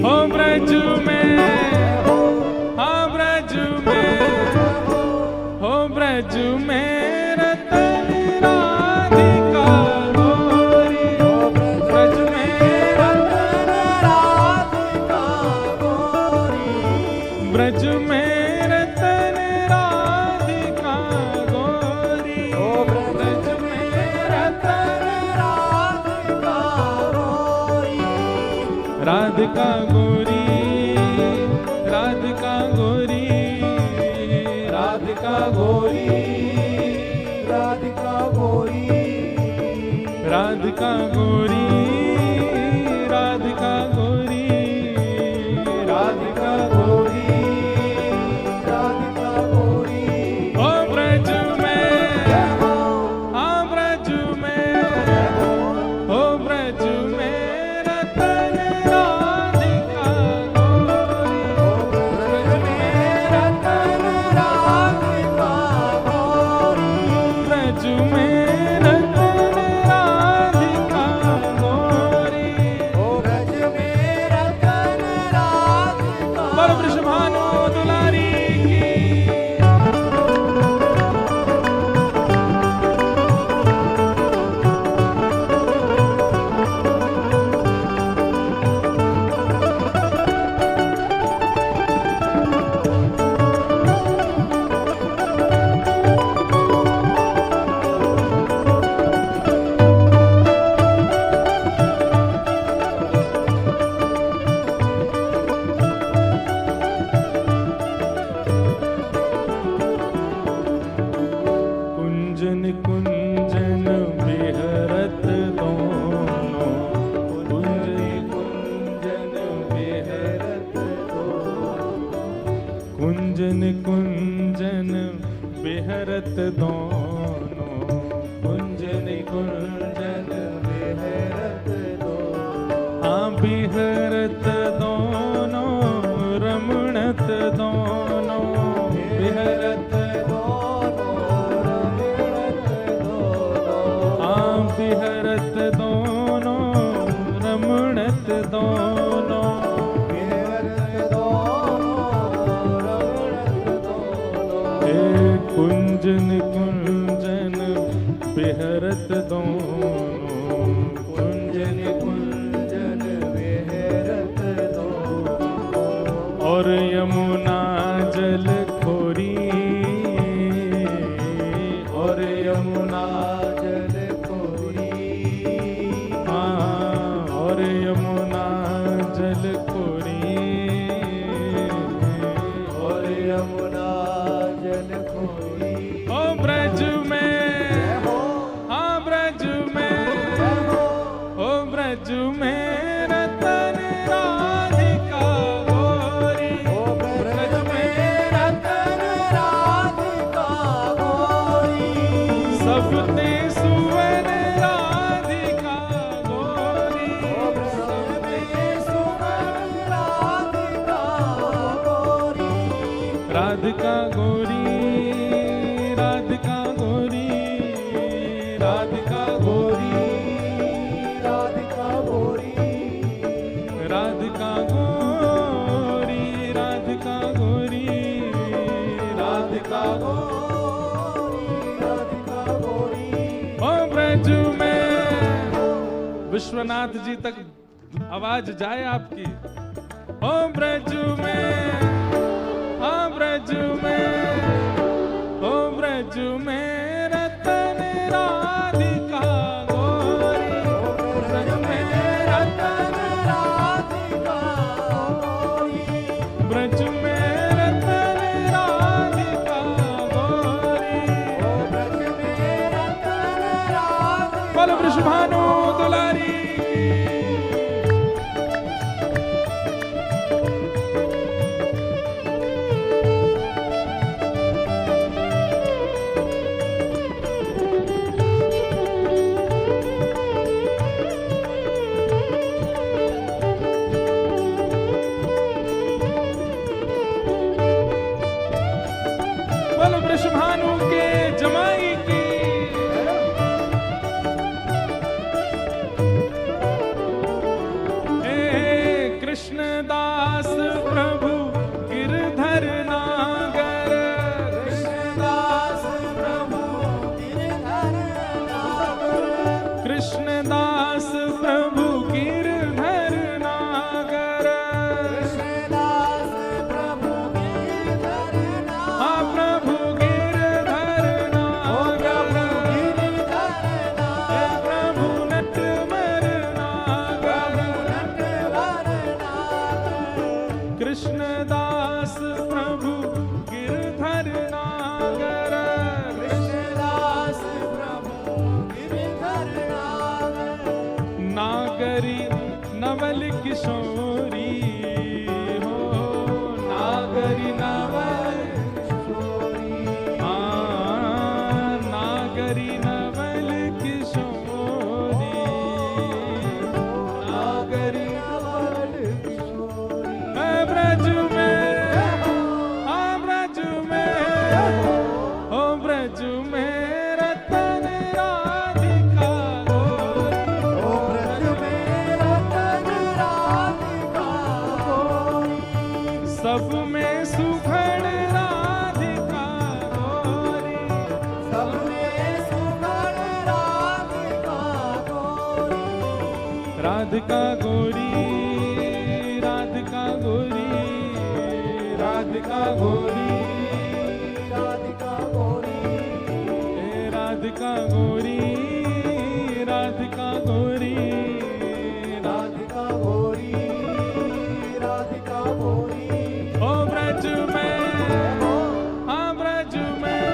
हो ब्रज में, हाँ ब्रज में, हो ब्रज में रतन राधिका गोरी, हो ब्रज में रतन राधिका गोरी, ब्रज में रतन राधिका गोरी, हो ब्रज में रतन राधिका गोरी, राधिका गोरी, राधिका गोरी, राधिका गोरी, राधिका गोरी, राधिका गोरी, राधिका गोरी, राधिका गोरी, राधिका गोरी, ओ ब्रज में, हाँ ब्रज में, ओ ब्रज में रतन राधिका गोरी, ओ ब्रज में रतन राधिका गोरी, ब्रज में रतन राधिका गोरी, ओ ब्रज में रतन राधिका, बोलो वृषभानु दुलारी की। कुंजन कुंजन बिहरत दोनों, कुंजन कुंजन बिहरत दोनों, कुंजन कुंजन बिहरत दोनों, कुंजन कुंजन बिहरत दोनों, हाँ बिहरत दोनों, रमणत दोनों, बिहरत बिहरत दोनों, रमणत दोनों, बिहरत दोनों, रमणत दोनों, हे कुंजन कुंजन बिहरत दोनों, कुंजन कुंजन बिहरत दोनों, और यमुना जल खोरी, और यमुना जल खोरी, हाँ और यमुना जल खोरी, और यमुना जल खोरी, ओ ब्रज में, हाँ ब्रज में, ओ ब्रज में रतन राधिका गोरी, ओ ब्रज में रतन राधिका गोरी, सब ते सुवन राधिका गोरी, सब ते सुवन राधिका गोरी, राधिका गोरी, राधिका गोरी, राधिका गोरी, राधिका गोरी, राधिका गोरी, राधिका गोरी, राधिका गोरी, राधिका गोरी, ओ ब्रज में, विश्वनाथ जी तक आवाज जाए आपकी, ओ ब्रज में, हाँ ब्रज में, ओ ब्रज में रतन राधिका गोरी, ओ ब्रज में रतन राधिका गोरी, ब्रज में रतन राधिका गोरी, ओ ब्रज में रतन राधिका, बोलो वृषभानु दुलारी। बोलो वृषभानु के जमाई की। कृष्णदास प्रभु गिरधर नागर, कृष्णदास प्रभु गिरधर नागर, प्रभु गिरधर नागर, प्रभु नटवर नागर, कृष्णदास प्रभु गिरधर नागर, कृष्णदास प्रभु गिरधर नागर, नागरी नवल किशोरी हो, नागरी नवल किशोरी, नागरी नवल किशोरी, नागरी नवल किशोरी, ब्रज में, ब्रज में, ओ ब्रज में रतन राधिका गोरी, ओ ब्रज में रतन राधिका गोरी, सब में सुघड़ राधिका गोरी, सब में सुघड़ राधिका गोरी, राधिका गोरी, राधिका गोरी, राधिका गोरी, राधिका गोरी, हे राधिका गोरी, राधिका गोरी, राधिका गोरी, राधिका गोरी, ओ ब्रज में, ब्रज में,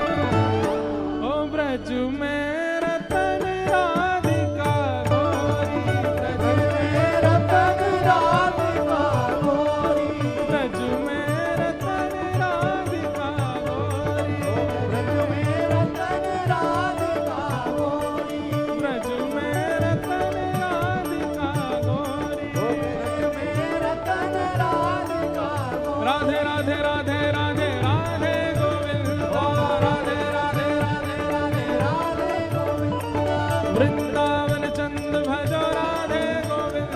ओ ब्रज में रतन राधिका गोरी, ब्रज में रतन राधिका गोरी, ब्रज में रतन राधिका गोरी, ब्रज में रतन राधिका गोरी, ब्रज में रतन राधिका गोरी, ब्रज में रतन राधिका गोरी, राधे राधे राधे राधे राधे गोविंद, राधे राधे राधे राधे राधे गोविंदा, वृंदावन चंद भजो राधे गोविंद,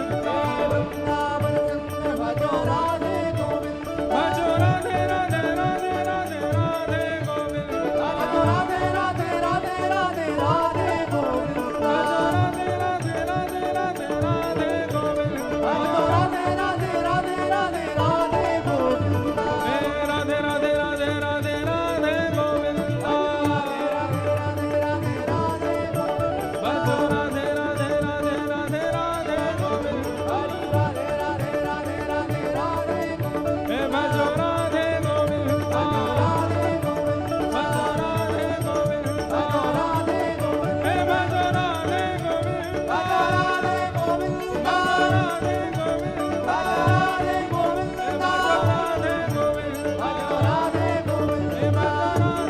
वृंदावन चंद्र भजो राधे गोविंदा, भजो राधे राधे राधे राधे राधे गोविंद, भजो राधे राधे राधे राधे राधे गोविंदा, राधे राधे राधे राधे राधे गोविंद, भजो राधे राधे राधे राधे राधे गोविंदा, हे राधे राधे राधे राधे राधे गोविंद, राधे राधे राधे गोविंदा, भजो राधे राधे राधे राधे राधे गोविंद, राधे राधे राधे राधे राधे गोविंदा, हे भजो राधे गोविंद, राधे गोविंदा, भजो राधे गोविंद, राधे गोविंदा, हे भजो राधे गोविंद, राधे गोविंदा, राधे गोविंद, राधे गोविंदा, राधे गोविंद, राधे गोविंदा, हे राधे गोविंद, राधे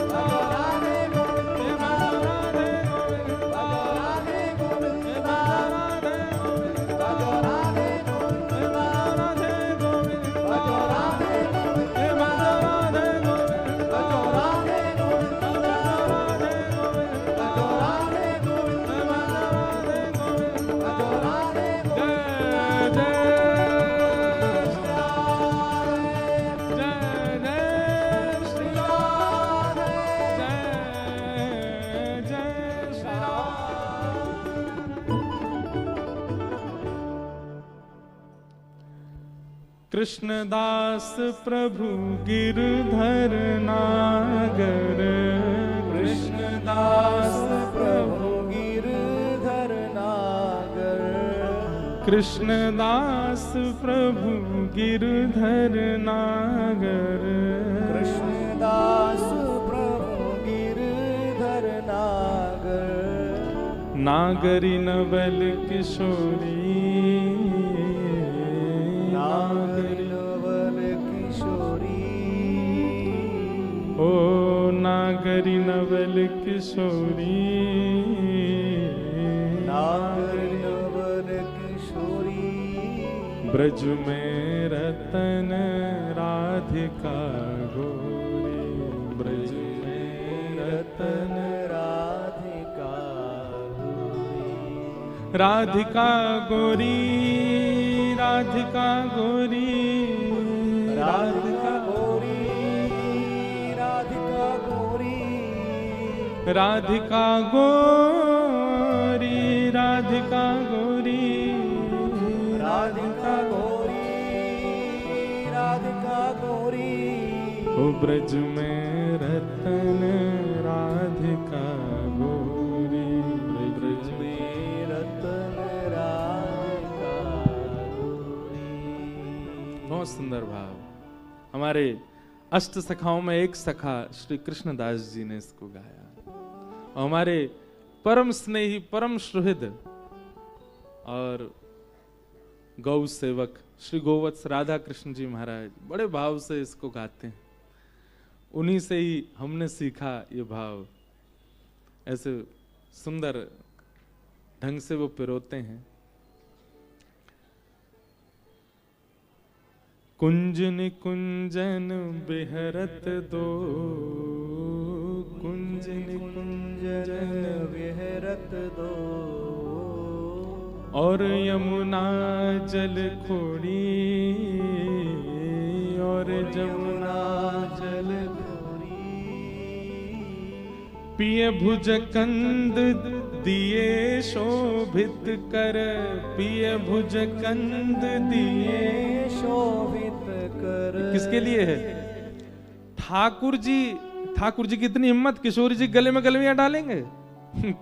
गोविंदा, हे राधे गोविंद, राधे गोविंदा, हे राधे गोविंद, राधे गोविंदा, हे राधे गोविंद, राधे गोविंदा, हे राधे गोविंद, राधे गोविंदा, राधे गोविंद, राधे गोविंदा, हे राधे गोविंद, राधे गोविंदा, जय जय जय श्री राम, जय जय श्री कृष्णदास प्रभु गिरधर नागर, कृष्णदास प्रभु गिरधर नागर, कृष्णदास प्रभु गिरधर नागर, कृष्णदास प्रभु गिरधर नागर, नागरी नवल किशोरी, नागरी नवल किशोरी, ओ नागरी नवल किशोरी, नागरी नवल किशोरी, ब्रज में रतन राधिका गोरी, ब्रज में रतन राधिका गोरी, राधिका गोरी, राधिका गोरी, राधिका गोरी, राधिका गोरी, राधिका गोरी, राधिका गोरी, राधिका गोरी, राधिका गोरी। ओ ब्रज में रतन राधिका गोरी, ब्रज में रतन राधिका गोरी। बहुत सुंदर भाव। हमारे अष्ट सखाओं में एक सखा श्री कृष्णदास जी ने इसको गाया, और हमारे परम स्नेही, परम सुहृद और गौ सेवक श्री गोवत्स राधा कृष्ण जी महाराज बड़े भाव से इसको गाते हैं। उन्हीं से ही हमने सीखा ये भाव, ऐसे सुंदर ढंग से वो पिरोते हैं। कुंजन कुंजन बिहरत दो, कुंजन कुंजन विहरत दो, और यमुना जल खोड़ी, और यमुना जल खोरी। पिय भुज कंद दिए शोभित कर, पिय भुज कंद दिए शोभित कर। किसके लिए है? ठाकुर जी, ठाकुर जी की इतनी हिम्मत, किशोरी जी गले में गलवियां डालेंगे?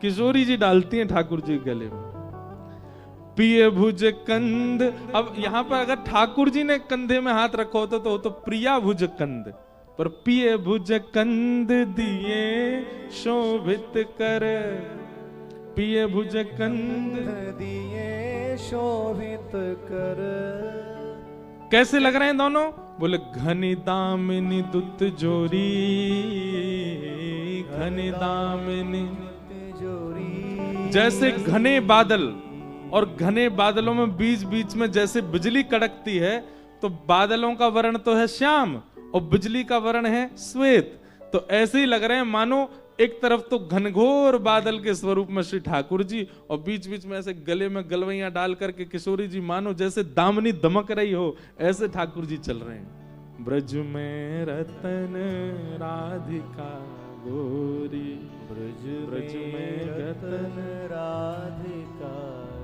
किशोरी जी डालती हैं ठाकुर जी के गले में। पिय भुज कंद, अब यहां पर अगर ठाकुर जी ने कंधे में हाथ रखा होता तो प्रिया भुज कंद, पर पिय भुज कंद दिए शोभित कर, पिय भुज कंद दिए शोभित कर। कैसे लग रहे हैं दोनों? बोले घनी दामिनी दुत जोरी, घनी दामिनी जोरी। जैसे घने बादल, और घने बादलों में बीच बीच में जैसे बिजली कड़कती है, तो बादलों का वर्ण तो है श्याम और बिजली का वर्ण है श्वेत। तो ऐसे ही लग रहे हैं मानो एक तरफ तो घनघोर बादल के स्वरूप में श्री ठाकुर जी, और बीच बीच में ऐसे गले में गलवैयां डाल करके किशोरी जी मानो जैसे दामनी दमक रही हो, ऐसे ठाकुर जी चल रहे हैं। ब्रज में रतन राधिका गोरी, ब्रज में रतन राधिका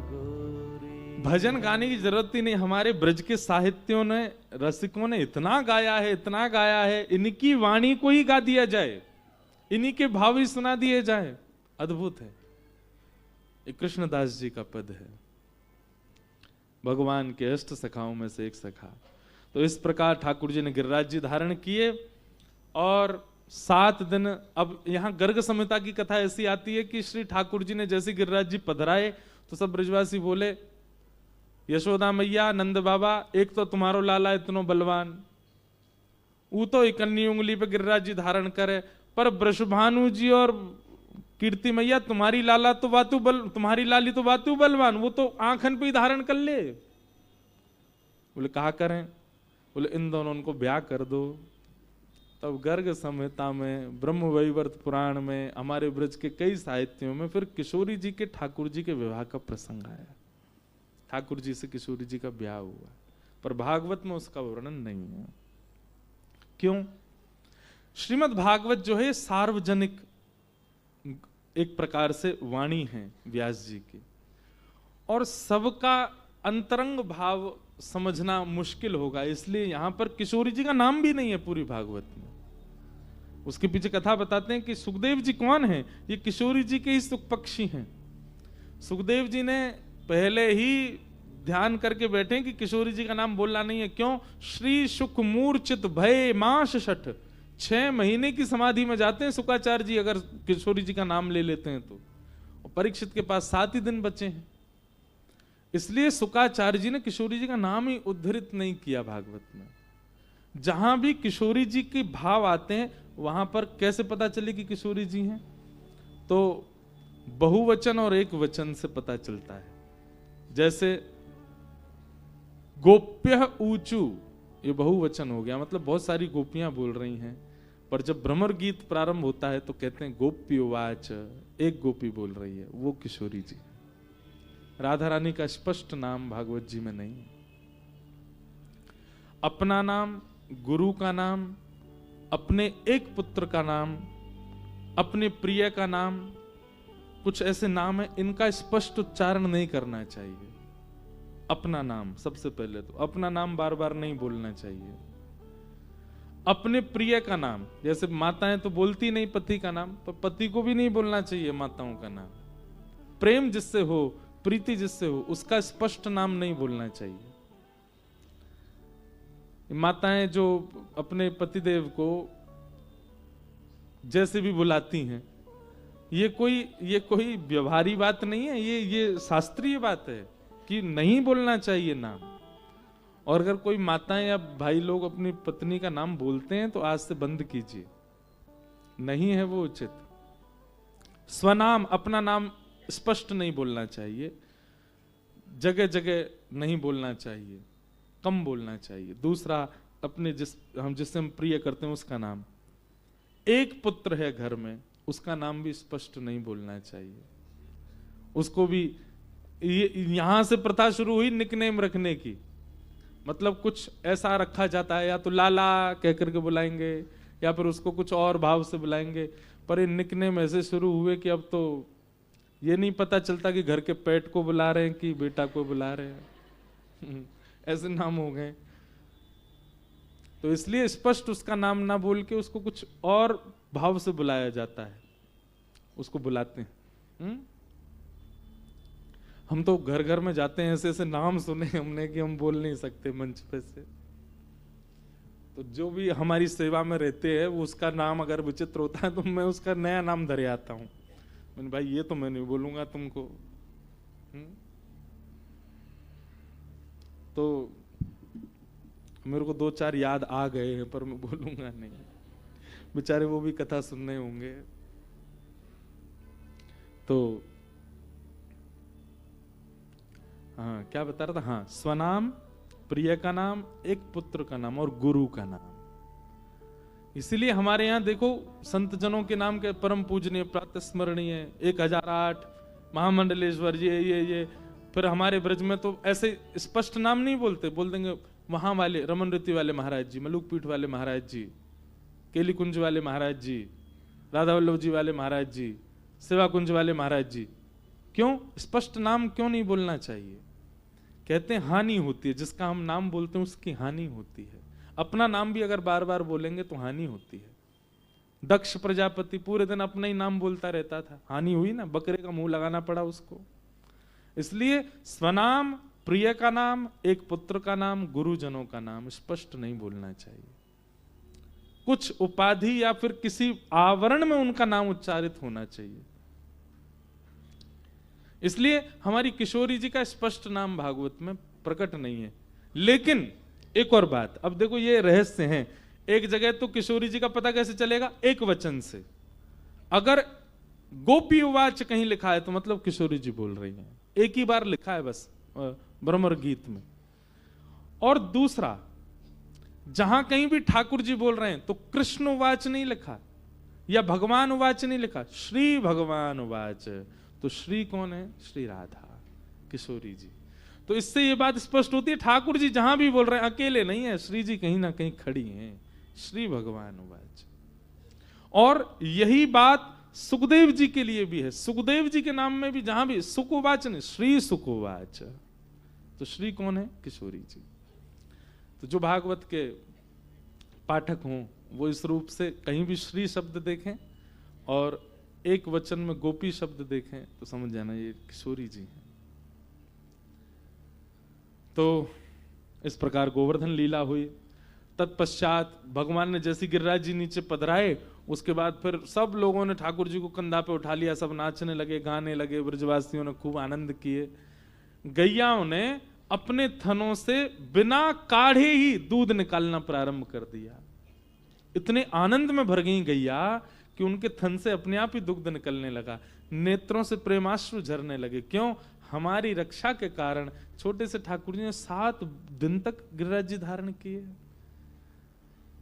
गोरी। भजन गाने की जरूरत ही नहीं, हमारे ब्रज के साहित्यों ने, रसिकों ने इतना गाया है, इतना गाया है, इनकी वाणी को ही गा दिया जाए, इन्हीं के भाव ही सुना दिए जाए, अद्भुत है। ये कृष्णदास जी का पद है, भगवान के अष्ट सखाओं में से एक सखा। तो इस प्रकार ठाकुर जी ने गिरिराज जी धारण किए, और 7 दिन, अब यहाँ गर्ग संहिता की कथा ऐसी आती है कि श्री ठाकुर जी ने जैसे गिरिराज जी पधराए तो सब ब्रजवासी बोले, यशोदा मैया, नंद बाबा, एक तो तुम्हारो लाला इतनो बलवान, वो तो इकन्नी उंगली पे गिरिराज जी धारण करे, पर वृषभानु जी और कीर्ति मैया तुम्हारी लाला तो वातु बल, तुम्हारी लाली तो वातु बलवान, वो तो आंखन पे ही धारण कर ले। बोले कहा करें? बोले इन दोनों उनको ब्याह कर दो। तब गर्ग संहिता में, ब्रह्म वैवर्त पुराण में, हमारे ब्रज के कई साहित्यों में फिर किशोरी जी के ठाकुर जी के विवाह का प्रसंग आया। ठाकुर जी से किशोरी जी का ब्याह हुआ, पर भागवत में उसका वर्णन नहीं है। क्यों? श्रीमद् भागवत जो है सार्वजनिक एक प्रकार से वाणी है व्यास जी की, और सबका अंतरंग भाव समझना मुश्किल होगा, इसलिए यहां पर किशोरी जी का नाम भी नहीं है पूरी भागवत में। उसके पीछे कथा बताते हैं कि सुखदेव जी कौन है? ये किशोरी जी के ही सुख पक्षी हैं। सुखदेव जी ने पहले ही ध्यान करके बैठे कि किशोरी जी का नाम बोलना नहीं है। क्यों? श्री सुख मूर्छित भय मास शठ, 6 महीने की समाधि में जाते हैं शुकाचार्य जी अगर किशोरी जी का नाम ले लेते हैं तो, और परीक्षित के पास 7 ही दिन बचे हैं, इसलिए शुकाचार्य जी ने किशोरी जी का नाम ही उद्धृत नहीं किया भागवत में। जहां भी किशोरी जी के भाव आते हैं वहां पर कैसे पता चले कि किशोरी जी हैं? तो बहुवचन और एक वचन से पता चलता है। जैसे गोप्य ऊंचू, ये बहुवचन हो गया, मतलब बहुत सारी गोपियां बोल रही हैं, पर जब भ्रमर गीत प्रारंभ होता है तो कहते हैं गोप्योवाच, एक गोपी बोल रही है, वो किशोरी जी। राधा रानी का स्पष्ट नाम भागवत जी में नहीं। अपना नाम, गुरु का नाम, अपने एक पुत्र का नाम, अपने प्रिय का नाम, कुछ ऐसे नाम है इनका स्पष्ट उच्चारण नहीं करना चाहिए। अपना नाम सबसे पहले तो अपना नाम बार बार नहीं बोलना चाहिए। अपने प्रिय का नाम, जैसे माताएं तो बोलती नहीं पति का नाम, तो पति को भी नहीं बोलना चाहिए माताओं का नाम। प्रेम जिससे हो, प्रीति जिससे हो, उसका स्पष्ट नाम नहीं बोलना चाहिए। माताएं जो अपने पतिदेव को जैसे भी बुलाती हैं, ये कोई व्यवहारी बात नहीं है, ये शास्त्रीय बात है कि नहीं बोलना चाहिए नाम। और अगर कोई माताएं या भाई लोग अपनी पत्नी का नाम बोलते हैं तो आज से बंद कीजिए, नहीं है वो उचित। स्वनाम, अपना नाम स्पष्ट नहीं बोलना चाहिए, जगह जगह नहीं बोलना चाहिए, कम बोलना चाहिए। दूसरा, अपने जिससे हम प्रिय करते हैं उसका नाम। एक पुत्र है घर में, उसका नाम भी स्पष्ट नहीं बोलना चाहिए। उसको भी यहां से प्रथा शुरू हुई निकनेम रखने की, मतलब कुछ ऐसा रखा जाता है, या तो लाला कह करके बुलाएंगे या फिर उसको कुछ और भाव से बुलाएंगे। पर ये निकनेम ऐसे शुरू हुए कि अब तो ये नहीं पता चलता कि घर के पेट को बुला रहे हैं कि बेटा को बुला रहे हैं। ऐसे नाम हो गए। तो इसलिए स्पष्ट उसका नाम ना बोल के उसको कुछ और भाव से बुलाया जाता है, उसको बुलाते हैं। हम तो घर घर में जाते हैं, ऐसे ऐसे नाम सुने हमने कि हम बोल नहीं सकते मंच पे से। तो जो भी हमारी सेवा में रहते हैं वो उसका नाम अगर विचित्र होता है तो मैं उसका नया नाम धरे आता हूं। मैंने भाई ये तो मैं नहीं बोलूंगा तुमको। तो मेरे को 2-4 याद आ गए हैं पर मैं बोलूंगा नहीं, बेचारे वो भी कथा सुनने होंगे। तो हाँ, क्या बता रहा था? हाँ, स्वनाम, प्रिय का नाम, एक पुत्र का नाम और गुरु का नाम। इसीलिए हमारे यहाँ देखो संत जनों के नाम के परम पूजनीय, प्रातस्मरणीय 1008 महामंडलेश्वर, ये फिर हमारे ब्रज में तो ऐसे स्पष्ट नाम नहीं बोलते, बोल देंगे वहां वाले रमन रीति वाले महाराज जी, मलुक पीठ वाले महाराज जी, केली कुंज वाले महाराज जी, राधा वल्लभ जी वाले महाराज जी, सेवा कुंज वाले महाराज जी। क्यों स्पष्ट नाम क्यों नहीं बोलना चाहिए? कहते हैं हानि होती है, जिसका हम नाम बोलते हैं उसकी हानि होती है। अपना नाम भी अगर बार बार बोलेंगे तो हानि होती है। दक्ष प्रजापति पूरे दिन अपना ही नाम बोलता रहता था, हानि हुई ना, बकरे का मुंह लगाना पड़ा उसको। इसलिए स्वनाम, प्रिय का नाम, एक पुत्र का नाम, गुरुजनों का नाम स्पष्ट नहीं बोलना चाहिए। कुछ उपाधि या फिर किसी आवरण में उनका नाम उच्चारित होना चाहिए। इसलिए हमारी किशोरी जी का स्पष्ट नाम भागवत में प्रकट नहीं है। लेकिन एक और बात, अब देखो ये रहस्य है। एक जगह तो किशोरी जी का पता कैसे चलेगा? एक वचन से। अगर गोपी उवाच कहीं लिखा है तो मतलब किशोरी जी बोल रही हैं, एक ही बार लिखा है बस ब्रह्मर गीत में। और दूसरा, जहां कहीं भी ठाकुर जी बोल रहे हैं तो कृष्ण उवाच नहीं लिखा या भगवान उवाच नहीं लिखा, श्री भगवान उवाच। तो श्री कौन है? श्री राधा, किशोरी जी। तो इससे ये बात स्पष्ट होती है ठाकुर जी जहां भी बोल रहे हैं अकेले नहीं है, श्री जी कहीं ना कहीं खड़ी हैं, श्री भगवान उवाच। और यही बात सुखदेव जी के लिए भी है। सुखदेव जी के नाम में भी जहां भी सुख उवाच नहीं, श्री सुख उवाच। तो श्री कौन है? किशोरी जी। तो जो भागवत के पाठक हों वो इस रूप से कहीं भी श्री शब्द देखें और एक वचन में गोपी शब्द देखें तो समझ जाना ये किशोरी जी हैं। तो इस प्रकार गोवर्धन लीला हुई। तत्पश्चात भगवान ने जैसी गिरिराज जी नीचे पधराए, उसके बाद फिर सब लोगों ने ठाकुर जी को कंधा पे उठा लिया, सब नाचने लगे, गाने लगे, ब्रजवासियों ने खूब आनंद किए। गैयाओं ने अपने थनों से बिना काढ़े ही दूध निकालना प्रारंभ कर दिया। इतने आनंद में भर गई गैया कि उनके थन से अपने आप ही दुग्ध निकलने लगा, नेत्रों से प्रेमाश्रु झरने लगे। क्यों? हमारी रक्षा के कारण छोटे से ठाकुर जी ने 7 दिन तक गिरिराज जी धारण किए।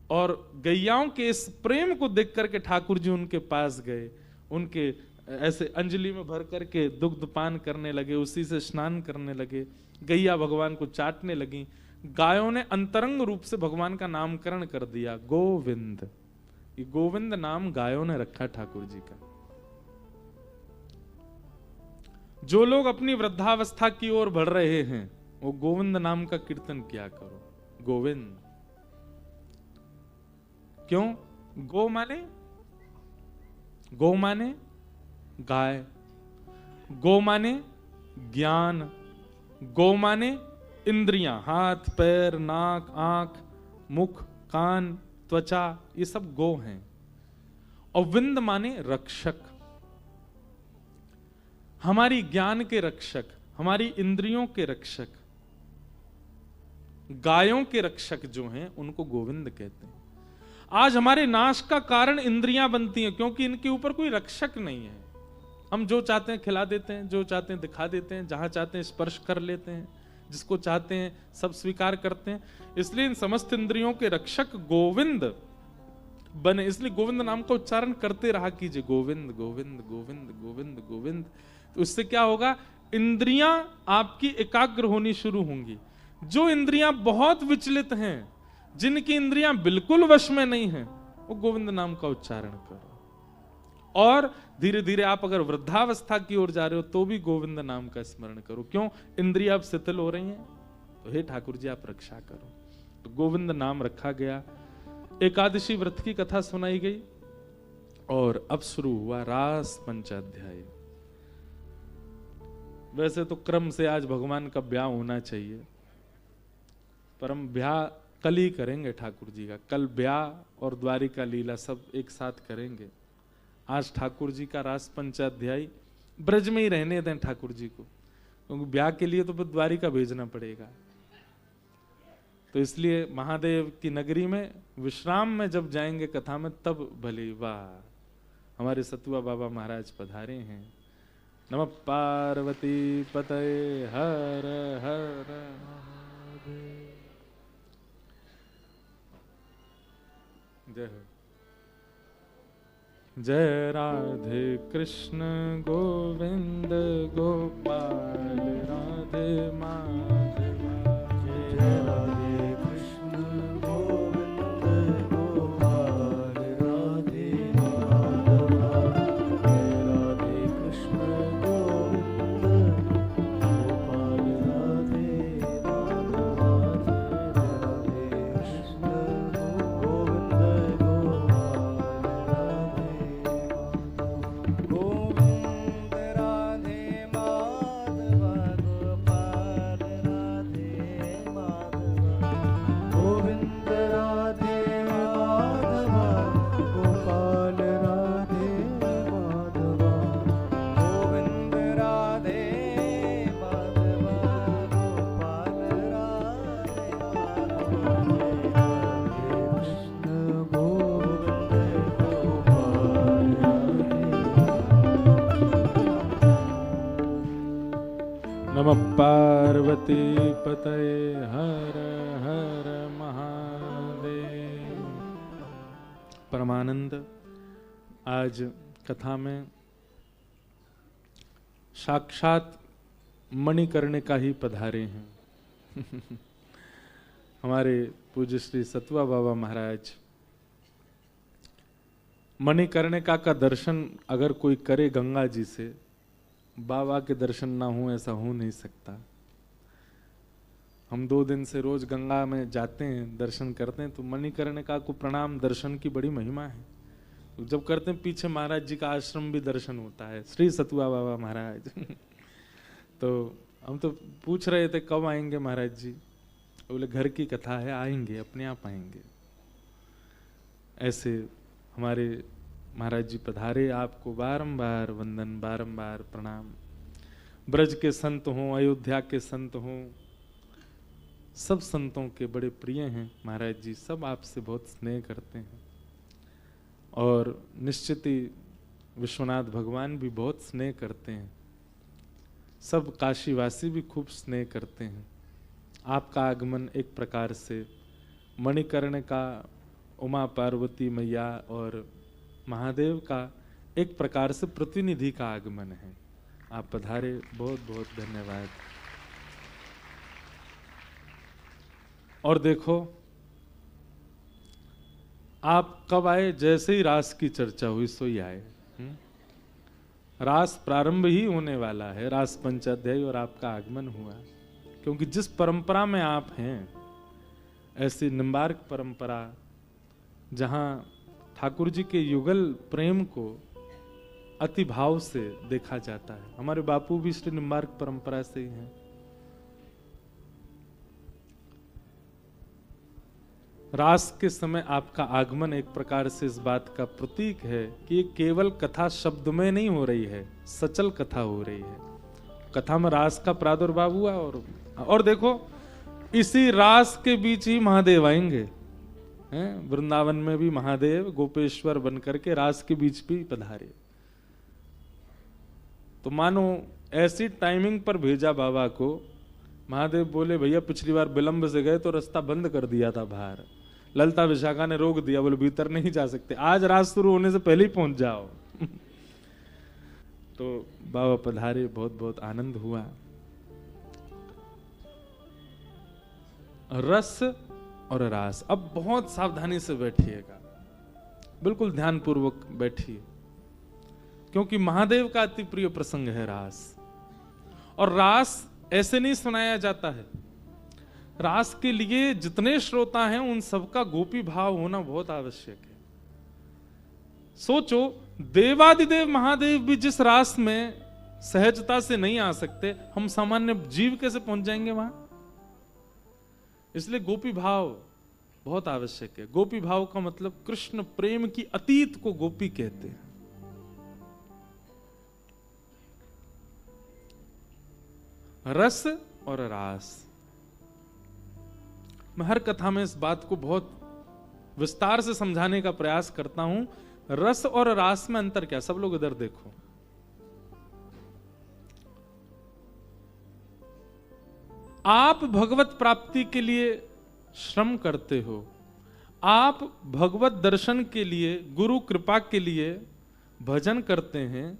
और गैयाओं के इस प्रेम को देख करके ठाकुर जी उनके पास गए, उनके ऐसे अंजलि में भर करके दुग्ध पान करने लगे, उसी से स्नान करने लगे। गैया भगवान को चाटने लगी। गायों ने अंतरंग रूप से भगवान का नामकरण कर दिया, गोविंद। ये गोविंद नाम गायों ने रखा ठाकुर जी का। जो लोग अपनी वृद्धावस्था की ओर बढ़ रहे हैं वो गोविंद नाम का कीर्तन किया करो। गोविंद क्यों? गो माने गाय, गो माने ज्ञान, गो माने इंद्रियां, हाथ पैर नाक आंख मुख कान त्वचा, ये सब गो हैं। और विंद माने रक्षक, हमारी ज्ञान के रक्षक, हमारी इंद्रियों के रक्षक, गायों के रक्षक जो हैं उनको गोविंद कहते हैं। आज हमारे नाश का कारण इंद्रियां बनती हैं क्योंकि इनके ऊपर कोई रक्षक नहीं है। हम जो चाहते हैं खिला देते हैं, जो चाहते हैं दिखा देते हैं, जहां चाहते हैं स्पर्श कर लेते हैं, जिसको चाहते हैं सब स्वीकार करते हैं। इसलिए इन समस्त इंद्रियों के रक्षक गोविंद बने। इसलिए गोविंद नाम का उच्चारण करते रहा कीजिए, गोविंद गोविंद गोविंद गोविंद गोविंद। तो इससे क्या होगा? इंद्रियां आपकी एकाग्र होनी शुरू होंगी। जो इंद्रियां बहुत विचलित हैं, जिनकी इंद्रियां बिल्कुल वश में नहीं हैं, वो गोविंद नाम का उच्चारण करो। और धीरे धीरे आप अगर वृद्धावस्था की ओर जा रहे हो तो भी गोविंद नाम का स्मरण करो। क्यों? इंद्रियां अब शिथिल हो रही हैं, तो हे ठाकुर जी आप रक्षा करो। तो गोविंद नाम रखा गया। एकादशी व्रत की कथा सुनाई गई और अब शुरू हुआ रास पंचाध्याय। वैसे तो क्रम से आज भगवान का ब्याह होना चाहिए, पर हम ब्याह कल ही करेंगे ठाकुर जी का। कल ब्याह और द्वारिका लीला सब एक साथ करेंगे। आज ठाकुर जी का रास पंचाध्याय ब्रज में ही रहने दें ठाकुर जी को, क्योंकि ब्याह के लिए तो फिर द्वारिका भेजना पड़ेगा। तो इसलिए महादेव की नगरी में विश्राम में जब जाएंगे कथा में तब भले। वाह, हमारे सतुआ बाबा महाराज पधारे हैं। नमः पार्वती पतये हर हर महादेव। जय हो। जय राधे कृष्ण गोविंद गोपाल राधे माधवा। जय राधे कृष्ण गोविंद गोपाल राधे माधवा। जय राधे कृष्ण गोविंद गोपाल राधे माधवा। जय राधे कृष्ण गोविंद गोपाल राधे गोविंद राधे माधवा गोपाल राधे माधवा। गोविंद राधे माधवा गोपाल राधे माधवा। गोविंद राधे माधवा गोपाल राधे माधवा। कृष्ण गोविंद गोपाल नमः पार्वती पतये हर हर महादेव। परमानंद आज कथा में साक्षात मणिकर्णिका ही पधारे हैं। हमारे पूज्य श्री सतुआ बाबा महाराज। मणिकर्णिका का दर्शन अगर कोई करे गंगा जी से, बाबा के दर्शन ना हो ऐसा हो नहीं सकता। हम 2 दिन से रोज गंगा में जाते हैं, दर्शन करते हैं, तो मणिकर्णिका को प्रणाम दर्शन की बड़ी महिमा है। तो जब करते हैं पीछे महाराज जी का आश्रम भी दर्शन होता है, श्री सतुआ बाबा महाराज। तो हम तो पूछ रहे थे कब आएंगे महाराज जी, बोले घर की कथा है, आएंगे, अपने आप आएंगे। ऐसे हमारे महाराज जी पधारे, आपको बारंबार वंदन, बारंबार प्रणाम। ब्रज के संत हों, अयोध्या के संत हों, सब संतों के बड़े प्रिय हैं महाराज जी। सब आपसे बहुत स्नेह करते हैं और निश्चित ही विश्वनाथ भगवान भी बहुत स्नेह करते हैं। सब काशीवासी भी खूब स्नेह करते हैं। आपका आगमन एक प्रकार से मणिकर्णिका, उमा पार्वती मैया और महादेव का एक प्रकार से प्रतिनिधि का आगमन है। आप पधारे, बहुत बहुत धन्यवाद। और देखो आप कब आए, जैसे ही रास की चर्चा हुई सो ही आए। रास प्रारंभ ही होने वाला है, रास पंचाध्यायी, और आपका आगमन हुआ। क्योंकि जिस परंपरा में आप हैं, ऐसी निम्बार्क परंपरा जहां ठाकुर जी के युगल प्रेम को अति भाव से देखा जाता है। हमारे बापू भी श्री निम्बार्क परंपरा से ही हैं। रास के समय आपका आगमन एक प्रकार से इस बात का प्रतीक है कि ये केवल कथा शब्द में नहीं हो रही है, सचल कथा हो रही है। कथा में रास का प्रादुर्भाव हुआ और देखो इसी रास के बीच ही महादेव आएंगे, हैं? वृंदावन में भी महादेव गोपेश्वर बनकर के रास के बीच भी पधारे। तो मानो ऐसी टाइमिंग पर भेजा बाबा को। महादेव बोले भैया पिछली बार विलंब से गए तो रास्ता बंद कर दिया था बाहर, ललता विशाखा ने रोक दिया, बोले भीतर नहीं जा सकते, आज रात शुरू होने से पहले ही पहुंच जाओ। तो बाबा पधारे, बहुत बहुत आनंद हुआ। रस और रास, अब बहुत सावधानी से बैठिएगा, बिल्कुल ध्यान पूर्वक बैठिए, क्योंकि महादेव का अति प्रिय प्रसंग है रास। और रास ऐसे नहीं सुनाया जाता है। रास के लिए जितने श्रोता हैं उन सबका गोपी भाव होना बहुत आवश्यक है। सोचो देवादिदेव महादेव भी जिस रास में सहजता से नहीं आ सकते, हम सामान्य जीव कैसे पहुंच जाएंगे वहां? इसलिए गोपी भाव बहुत आवश्यक है। गोपी भाव का मतलब कृष्ण प्रेम की अतीत को गोपी कहते हैं। रस और रास, मैं हर कथा में इस बात को बहुत विस्तार से समझाने का प्रयास करता हूं। रस और रास में अंतर क्या? सब लोग इधर देखो। आप भगवत प्राप्ति के लिए श्रम करते हो, आप भगवत दर्शन के लिए, गुरु कृपा के लिए भजन करते हैं,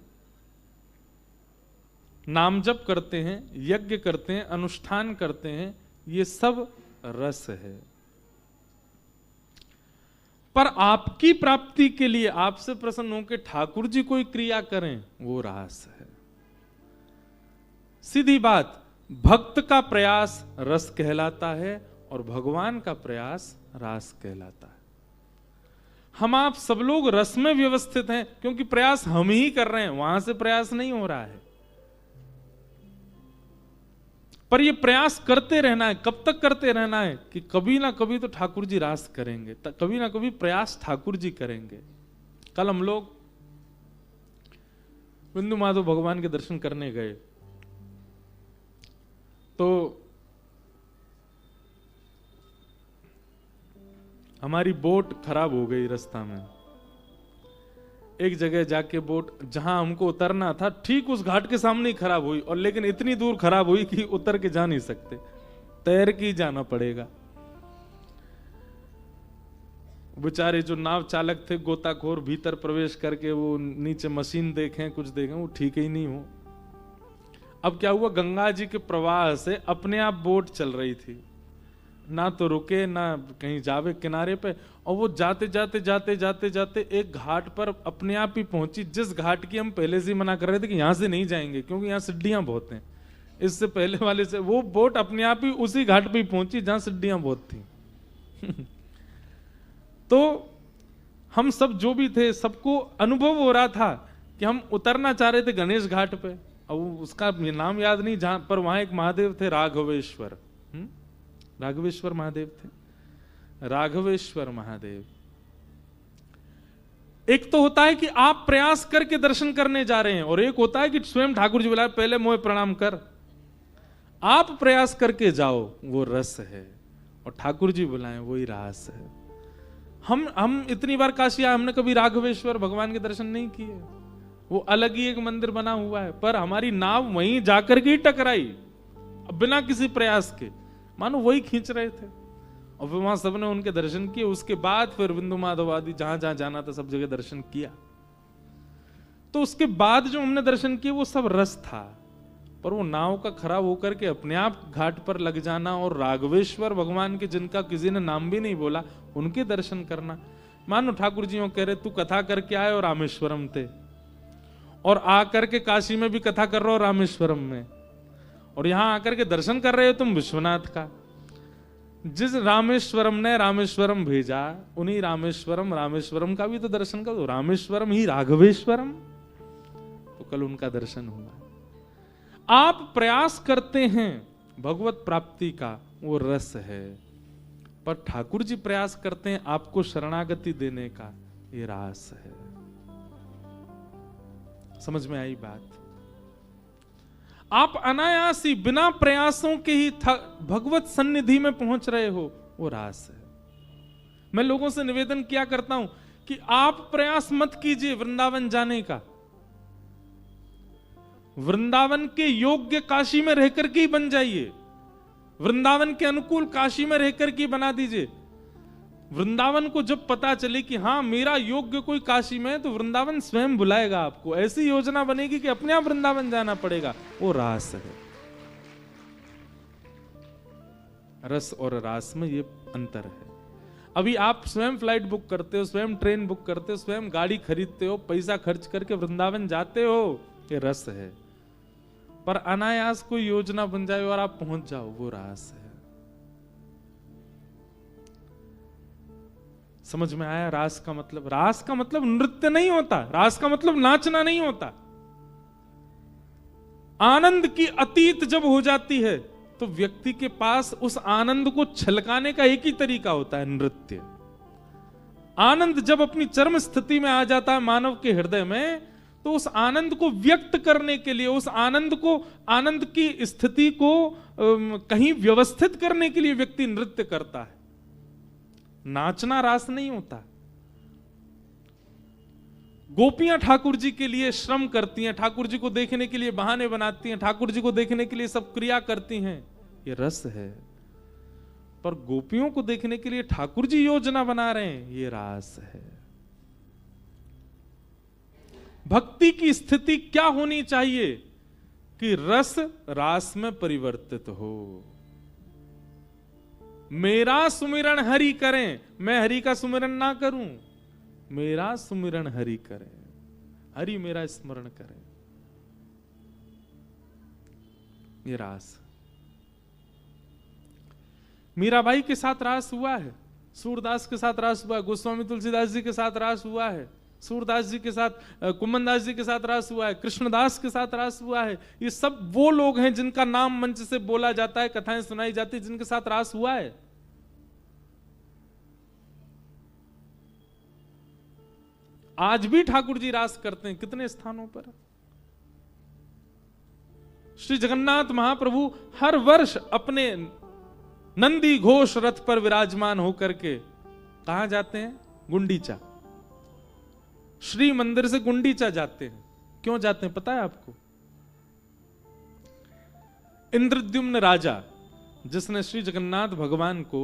नाम जप करते हैं, यज्ञ करते हैं, अनुष्ठान करते हैं, ये सब रस है। पर आपकी प्राप्ति के लिए आपसे प्रसन्न होकर ठाकुर जी कोई क्रिया करें, वो रास है। सीधी बात, भक्त का प्रयास रस कहलाता है और भगवान का प्रयास रास कहलाता है। हम आप सब लोग रस में व्यवस्थित हैं, क्योंकि प्रयास हम ही कर रहे हैं, वहां से प्रयास नहीं हो रहा है। पर ये प्रयास करते रहना है। कब तक करते रहना है? कि कभी ना कभी तो ठाकुर जी रास करेंगे, कभी ना कभी प्रयास ठाकुर जी करेंगे। कल हम लोग बिंदु माधव भगवान के दर्शन करने गए, तो हमारी बोट खराब हो गई रास्ता में। एक जगह जाके बोट जहां हमको उतरना था ठीक उस घाट के सामने ही खराब हुई, और लेकिन इतनी दूर खराब हुई कि उतर के जा नहीं सकते, तैर के ही जाना पड़ेगा। बेचारे जो नाव चालक थे, गोताखोर, भीतर प्रवेश करके वो नीचे मशीन देखें, कुछ देखें, वो ठीक ही नहीं हो। अब क्या हुआ, गंगा जी के प्रवाह से अपने आप बोट चल रही थी, ना तो रुके ना कहीं जावे किनारे पे, और वो जाते जाते जाते जाते जाते एक घाट पर अपने आप ही पहुंची, जिस घाट की हम पहले से मना कर रहे थे कि यहां से नहीं जाएंगे क्योंकि यहां सिड्डियां बहुत हैं। इससे पहले वाले से वो बोट अपने आप ही उसी घाट पे पहुंची जहां सिड्डियां बहुत थी। तो हम सब जो भी थे, सबको अनुभव हो रहा था कि हम उतरना चाह रहे थे गणेश घाट पे, और उसका नाम याद नहीं, जहां पर वहां एक महादेव थे, राघवेश्वर, राघवेश्वर महादेव थे, राघवेश्वर महादेव। एक तो होता है कि आप प्रयास करके दर्शन करने जा रहे हैं, और एक होता है कि स्वयं ठाकुर जी बुलाए, पहले मोह प्रणाम कर। आप प्रयास करके जाओ, वो रस है, और ठाकुर जी बुलाएं, वही रास है। हम इतनी बार काशी आए, हमने कभी राघवेश्वर भगवान के दर्शन नहीं किए। वो अलग ही एक मंदिर बना हुआ है, पर हमारी नाव वहीं जाकर के ही टकराई, बिना किसी प्रयास के, मानो वही खींच रहे थे। और फिर वहां सबने उनके दर्शन किए। उसके बाद फिर बिंदु माधव आदि जहां जहां जाना था सब जगह दर्शन किया। तो उसके बाद जो हमने दर्शन किए वो सब रस था, पर वो नाव का खराब होकर के अपने आप घाट पर लग जाना, और राघवेश्वर भगवान के जिनका किसी ने नाम भी नहीं बोला, उनके दर्शन करना। मानो ठाकुर जी कह रहे तू कथा करके आए और रामेश्वरम थे, और आकर के काशी में भी कथा कर रहे हो रामेश्वरम में, और यहां आकर के दर्शन कर रहे हो तुम विश्वनाथ का। जिस रामेश्वरम ने रामेश्वरम भेजा, उन्हीं रामेश्वरम का भी तो दर्शन करो। रामेश्वरम ही राघवेश्वरम, तो कल उनका दर्शन हुआ। आप प्रयास करते हैं भगवत प्राप्ति का, वो रस है, पर ठाकुर जी प्रयास करते हैं आपको शरणागति देने का, ये रास है। समझ में आई बात? आप अनायास ही बिना प्रयासों के ही भगवत सन्निधि में पहुंच रहे हो, वो रास है। मैं लोगों से निवेदन किया करता हूं कि आप प्रयास मत कीजिए वृंदावन जाने का। वृंदावन के योग्य काशी में रहकर के ही बन जाइए, वृंदावन के अनुकूल काशी में रहकर के बना दीजिए। वृंदावन को जब पता चले कि हाँ मेरा योग्य कोई काशी में है, तो वृंदावन स्वयं बुलाएगा आपको। ऐसी योजना बनेगी कि अपने आप वृंदावन जाना पड़ेगा, वो रास है। रस और रास में ये अंतर है। अभी आप स्वयं फ्लाइट बुक करते हो, स्वयं ट्रेन बुक करते हो, स्वयं गाड़ी खरीदते हो, पैसा खर्च करके वृंदावन जाते हो, ये रस है। पर अनायास कोई योजना बन जाए और आप पहुंच जाओ, वो रास है। समझ में आया? रास का मतलब, रास का मतलब नृत्य नहीं होता, रास का मतलब नाचना नहीं होता। आनंद की अतीत जब हो जाती है तो व्यक्ति के पास उस आनंद को छलकाने का एक ही तरीका होता है, नृत्य। आनंद जब अपनी चरम स्थिति में आ जाता है मानव के हृदय में, तो उस आनंद को व्यक्त करने के लिए, उस आनंद की स्थिति को कहीं व्यवस्थित करने के लिए व्यक्ति नृत्य करता है। नाचना रास नहीं होता। गोपियां ठाकुर जी के लिए श्रम करती हैं, ठाकुर जी को देखने के लिए बहाने बनाती हैं, ठाकुर जी को देखने के लिए सब क्रिया करती हैं, ये रस है। पर गोपियों को देखने के लिए ठाकुर जी योजना बना रहे हैं, ये रास है। भक्ति की स्थिति क्या होनी चाहिए कि रस रास में परिवर्तित हो। मेरा सुमिरन हरि करें, मैं हरि का सुमिरन ना करूं, मेरा सुमिरन हरि करें, हरि मेरा स्मरण करें, ये रास। मीराबाई के साथ रास हुआ है, सूरदास के साथ रास हुआ है, गोस्वामी तुलसीदास जी के साथ रास हुआ है, सूरदास जी के साथ, कुम्मनदास जी के साथ रास हुआ है, कृष्णदास के साथ रास हुआ है। ये सब वो लोग हैं जिनका नाम मंच से बोला जाता है, कथाएं सुनाई जाती है, जिनके साथ रास हुआ है। आज भी ठाकुर जी रास करते हैं कितने स्थानों पर। श्री जगन्नाथ महाप्रभु हर वर्ष अपने नंदी घोष रथ पर विराजमान होकर के कहां जाते हैं? गुंडीचा। श्री मंदिर से गुंडीचा जाते हैं। क्यों जाते हैं पता है आपको? इंद्रद्युम्न राजा, जिसने श्री जगन्नाथ भगवान को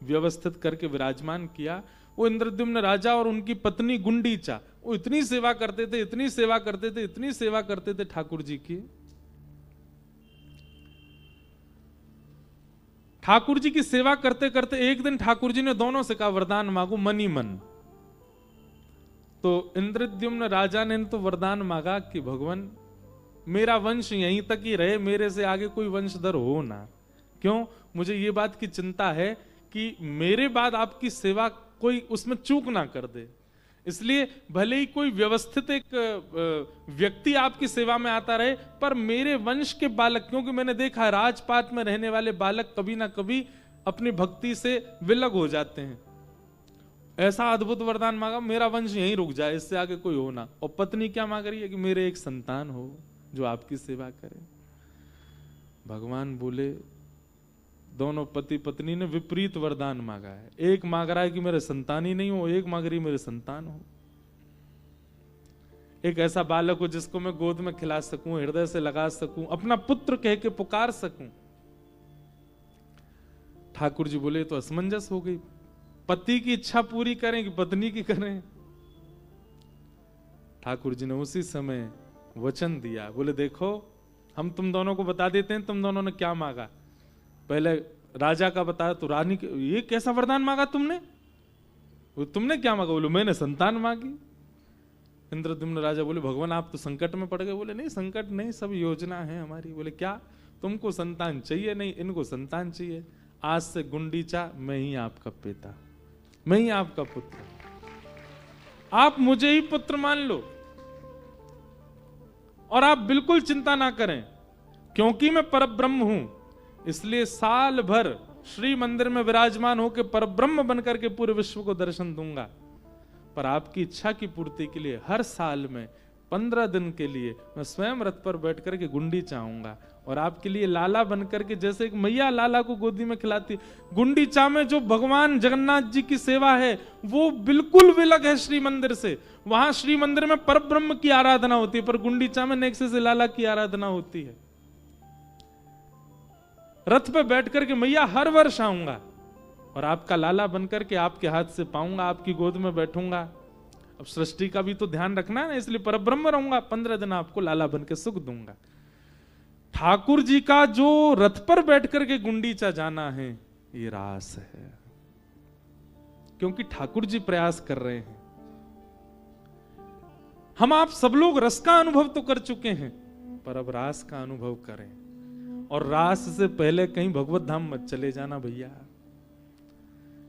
व्यवस्थित करके विराजमान किया, वो इंद्रद्युम्न राजा और उनकी पत्नी गुंडीचा, वो इतनी सेवा करते थे, इतनी सेवा करते थे, इतनी सेवा करते थे ठाकुर जी की। ठाकुर जी की सेवा करते करते एक दिन ठाकुर जी ने दोनों से कहा वरदान मांगो मन ही मन। तो इंद्रद्युम्न राजा ने तो वरदान मांगा कि भगवान मेरा वंश यहीं तक ही रहे, मेरे से आगे कोई वंशधर हो ना। क्यों? मुझे ये बात की चिंता है कि मेरे बाद आपकी सेवा कोई उसमें चूक ना कर दे। इसलिए भले ही कोई व्यवस्थित एक व्यक्ति आपकी सेवा में आता रहे, पर मेरे वंश के बालक, क्योंकि मैंने देखा है राजपाट में रहने वाले बालक कभी ना कभी अपनी भक्ति से विलग हो जाते हैं। ऐसा अद्भुत वरदान मांगा मेरा वंश यहीं रुक जाए, इससे आगे कोई हो ना। और पत्नी क्या मांग रही है कि मेरे एक संतान हो जो आपकी सेवा करे। भगवान बोले, दोनों पति पत्नी ने विपरीत वरदान मांगा है। एक मांग रहा है कि मेरे संतान ही नहीं हो, एक मांग रही मेरे संतान हो। एक ऐसा बालक हो जिसको मैं गोद में खिला सकूं, हृदय से लगा सकूं, अपना पुत्र कह के पुकार सकूं। ठाकुर जी बोले तो असमंजस हो गई, पति की इच्छा पूरी करें कि पत्नी की करें। ठाकुर जी ने उसी समय वचन दिया, बोले देखो हम तुम दोनों को बता देते हैं तुम दोनों ने क्या मांगा। पहले राजा का बताया तो रानी के, ये कैसा वरदान मांगा तुमने? वो तुमने क्या मांगा? बोलो मैंने संतान मांगी। इंद्रद्युम्न राजा बोले भगवान आप तो संकट में पड़ गए। बोले नहीं संकट नहीं, सब योजना है हमारी। बोले क्या? तुमको संतान चाहिए? नहीं, इनको संतान चाहिए। आज से गुंडीचा मैं ही आपका पिता, मैं ही आपका पुत्र, आप मुझे ही पुत्र मान लो और आप बिल्कुल चिंता ना करें क्योंकि मैं परब्रह्म हूं, इसलिए साल भर श्री मंदिर में विराजमान होकर परब्रह्म बनकर के पूरे विश्व को दर्शन दूंगा। पर आपकी इच्छा की पूर्ति के लिए हर साल में 15 दिन के लिए मैं स्वयं रथ पर बैठ करके गुंडीचा आऊंगा और आपके लिए लाला बनकर के, जैसे एक मैया लाला को गोदी में खिलाती, गुंडीचा में जो भगवान जगन्नाथ जी की सेवा है वो बिल्कुल विलग है श्री मंदिर से। वहां श्री मंदिर में परब्रह्म की आराधना होती है, पर गुंडीचा में नेक्से से लाला की आराधना होती है। रथ पे बैठ करके मैया हर वर्ष आऊंगा और आपका लाला बनकर के आपके हाथ से पाऊंगा, आपकी गोद में बैठूंगा। अब सृष्टि का भी तो ध्यान रखना है ना, इसलिए परब्रह्म रहूंगा, 15 दिन आपको लाला बन के सुख दूंगा। ठाकुर जी का जो रथ पर बैठ करके गुंडीचा जाना है ये रास है, क्योंकि ठाकुर जी प्रयास कर रहे हैं। हम आप सब लोग रस का अनुभव तो कर चुके हैं, पर अब रास का अनुभव करें। और रास से पहले कहीं भगवत धाम मत चले जाना भैया।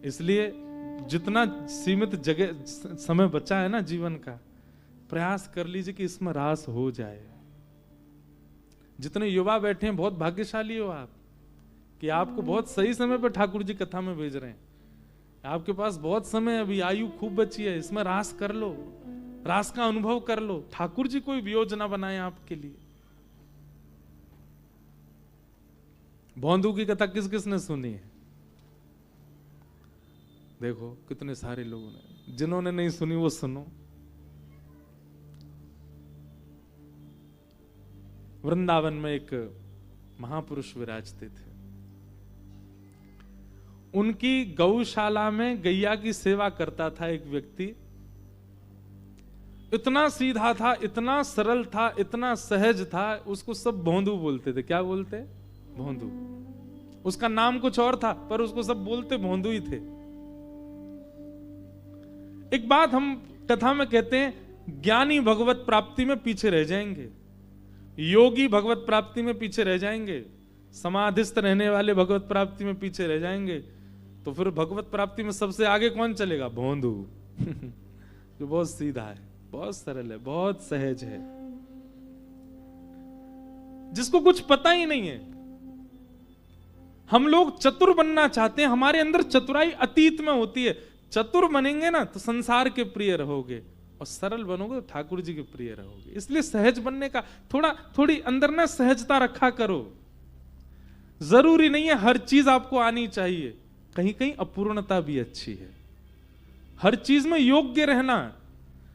इसलिए जितना सीमित जगह समय बचा है ना जीवन का, प्रयास कर लीजिए कि इसमें रास हो जाए। जितने युवा बैठे हैं बहुत भाग्यशाली हो आप कि आपको बहुत सही समय पर ठाकुर जी कथा में भेज रहे हैं। आपके पास बहुत समय, अभी आयु खूब बची है, इसमें रास कर लो, रास का अनुभव कर लो। ठाकुर जी कोई योजना बनाए आपके लिए। भौंदू की कथा किस किसने सुनी है? देखो कितने सारे लोगों ने। जिन्होंने नहीं सुनी वो सुनो। वृंदावन में एक महापुरुष विराजते थे। उनकी गौशाला में गैया की सेवा करता था एक व्यक्ति। इतना सीधा था, इतना सरल था, इतना सहज था, उसको सब भौंदू बोलते थे। क्या बोलते? भौंदू। उसका नाम कुछ और था पर उसको सब बोलते भौंदू ही थे। एक बात हम कथा में कहते हैं, ज्ञानी भगवत प्राप्ति में पीछे रह जाएंगे, योगी भगवत प्राप्ति में पीछे रह जाएंगे, समाधिस्थ रहने वाले भगवत प्राप्ति में पीछे रह जाएंगे। तो फिर भगवत प्राप्ति में सबसे आगे कौन चलेगा? भौंदू। जो बहुत सीधा है, बहुत सरल है, बहुत सहज है, जिसको कुछ पता ही नहीं है। हम लोग चतुर बनना चाहते हैं, हमारे अंदर चतुराई अतीत में होती है। चतुर बनेंगे ना तो संसार के प्रिय रहोगे, और सरल बनोगे तो ठाकुर जी के प्रिय रहोगे। इसलिए सहज बनने का थोड़ी अंदर ना सहजता रखा करो। जरूरी नहीं है हर चीज आपको आनी चाहिए, कहीं कहीं अपूर्णता भी अच्छी है। हर चीज में योग्य रहना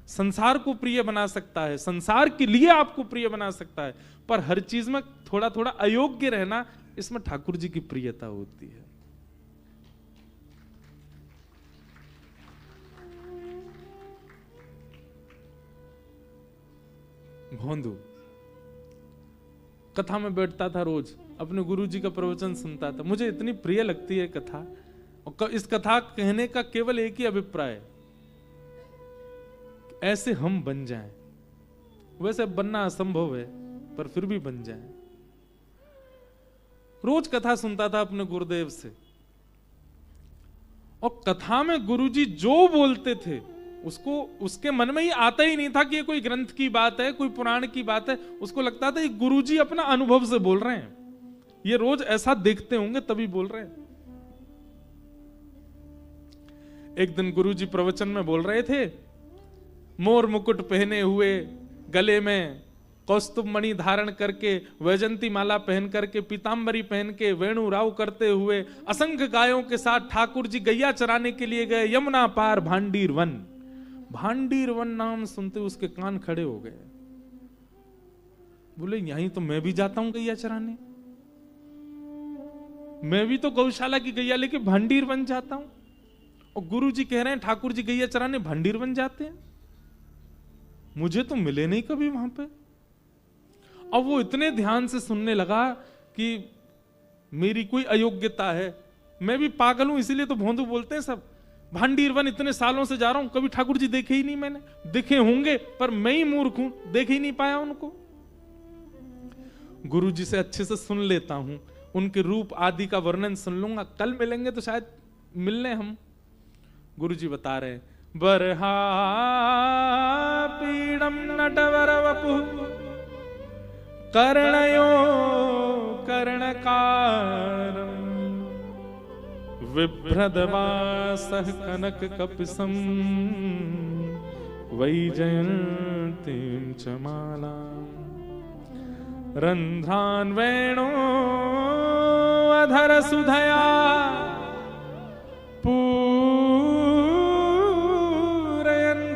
संसार को प्रिय बना सकता है, संसार के लिए आपको प्रिय बना सकता है, पर हर चीज में थोड़ा थोड़ा अयोग्य रहना, इसमें ठाकुर जी की प्रियता होती है। भौंदू कथा में बैठता था, रोज अपने गुरु जी का प्रवचन सुनता था। मुझे इतनी प्रिय लगती है कथा, और इस कथा कहने का केवल एक ही अभिप्राय, ऐसे हम बन जाएं। वैसे बनना असंभव है, पर फिर भी बन जाएं। रोज कथा सुनता था अपने गुरुदेव से, और कथा में गुरुजी जो बोलते थे उसको उसके मन में ही आता ही नहीं था कि ये कोई ग्रंथ की बात है, कोई पुराण की बात है। उसको लगता था ये गुरुजी अपना अनुभव से बोल रहे हैं, ये रोज ऐसा देखते होंगे तभी बोल रहे हैं। एक दिन गुरुजी प्रवचन में बोल रहे थे, मोर मुकुट पहने हुए, गले में कौस्तुभ मणि धारण करके, वैजंती माला पहन करके, पीतांबरी पहन के, वेणु राव करते हुए असंख्य गायों के साथ ठाकुर जी गैया चराने के लिए गए यमुना पार भांडीर वन। भांडीर वन नाम सुनते उसके कान खड़े हो गए। बोले यहीं तो मैं भी जाता हूं गैया चराने, मैं भी तो गौशाला की गैया लेके भांडीर वन जाता हूं। और गुरु जी कह रहे हैं ठाकुर जी गैया चराने भांडीर वन जाते हैं, मुझे तो मिले नहीं कभी वहां पे। अब वो इतने ध्यान से सुनने लगा कि मेरी कोई अयोग्यता है, मैं भी पागल हूं, इसीलिए तो भौंदू बोलते हैं सब। भांडीर वन इतने सालों से जा रहा हूं, कभी ठाकुर जी देखे ही नहीं मैंने। दिखे होंगे पर मैं ही मूर्ख हूं, देख ही नहीं पाया उनको। गुरु जी से अच्छे से सुन लेता हूं, उनके रूप आदि का वर्णन सुन लूंगा, कल मिलेंगे तो शायद मिलने हम। गुरु जी बता रहे, बरहा पीड़म नटवर वपु कर्णयो कर्णकारम विभ्रदवासः कनक कपिसम वैजयन्तीं च मालाम् रंध्रान् वेणो अधर सुधया पूरयन्